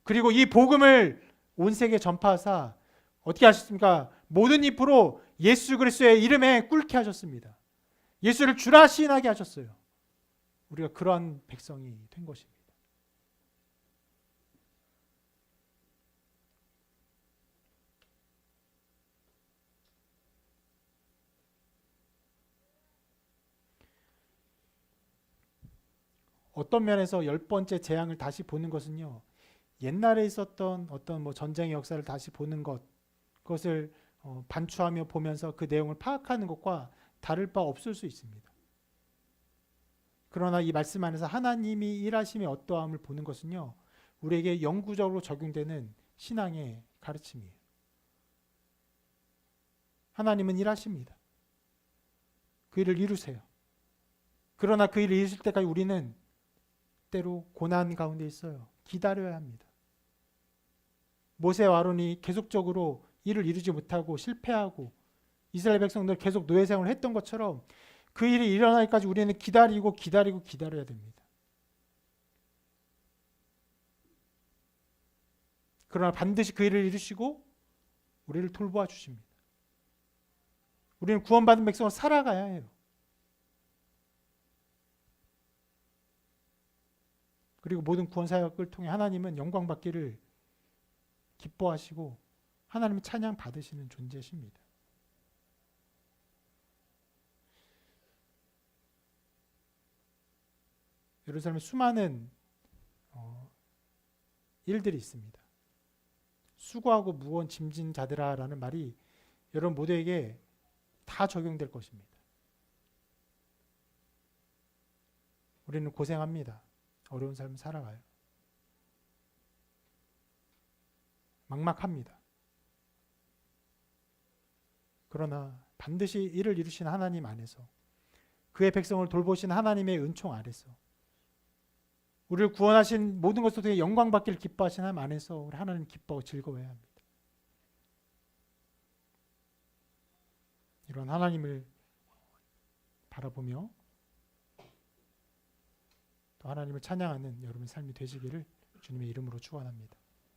그리고 이 복음을 온 세계에 전파하사 어떻게 하셨습니까? 모든 잎으로 예수 그리스도의 이름에 꿇게 하셨습니다. 예수를 주라 시인하게 하셨어요. 우리가 그러한 백성이 된 것입니다. 어떤 면에서 10번째 재앙을 다시 보는 것은요, 옛날에 있었던 어떤 전쟁의 역사를 다시 보는 것, 그것을 반추하며 보면서 그 내용을 파악하는 것과 다를 바 없을 수 있습니다. 그러나 이 말씀 안에서 하나님이 일하심의 어떠함을 보는 것은요, 우리에게 영구적으로 적용되는 신앙의 가르침이에요. 하나님은 일하십니다. 그 일을 이루세요. 그러나 그 일을 이루실 때까지 우리는 때로 고난 가운데 있어요. 기다려야 합니다. 모세와 아론이 계속적으로 일을 이루지 못하고 실패하고 이스라엘 백성들 계속 노예 생활을 했던 것처럼 그 일이 일어나기까지 우리는 기다려야 됩니다. 그러나 반드시 그 일을 이루시고 우리를 돌보아 주십니다. 우리는 구원받은 백성으로 살아가야 해요. 그리고 모든 구원 사역을 통해 하나님은 영광 받기를 기뻐하시고 하나님의 찬양 받으시는 존재십니다. 예루살렘에 수많은 일들이 있습니다. 수고하고 무거운 짐진 자들아라는 말이 여러분 모두에게 다 적용될 것입니다. 우리는 고생합니다. 어려운 삶을 살아가요. 막막합니다. 그러나 반드시 이를 이루신 하나님 안에서, 그의 백성을 돌보신 하나님의 은총 아래서, 우리를 구원하신 모든 것을 통해 영광 받기를 기뻐하신 하나님 안에서 우리 하나님 기뻐하고 즐거워해야 합니다. 이런 하나님을 바라보며 또 하나님을 찬양하는 여러분의 삶이 되시기를 주님의 이름으로 축원합니다.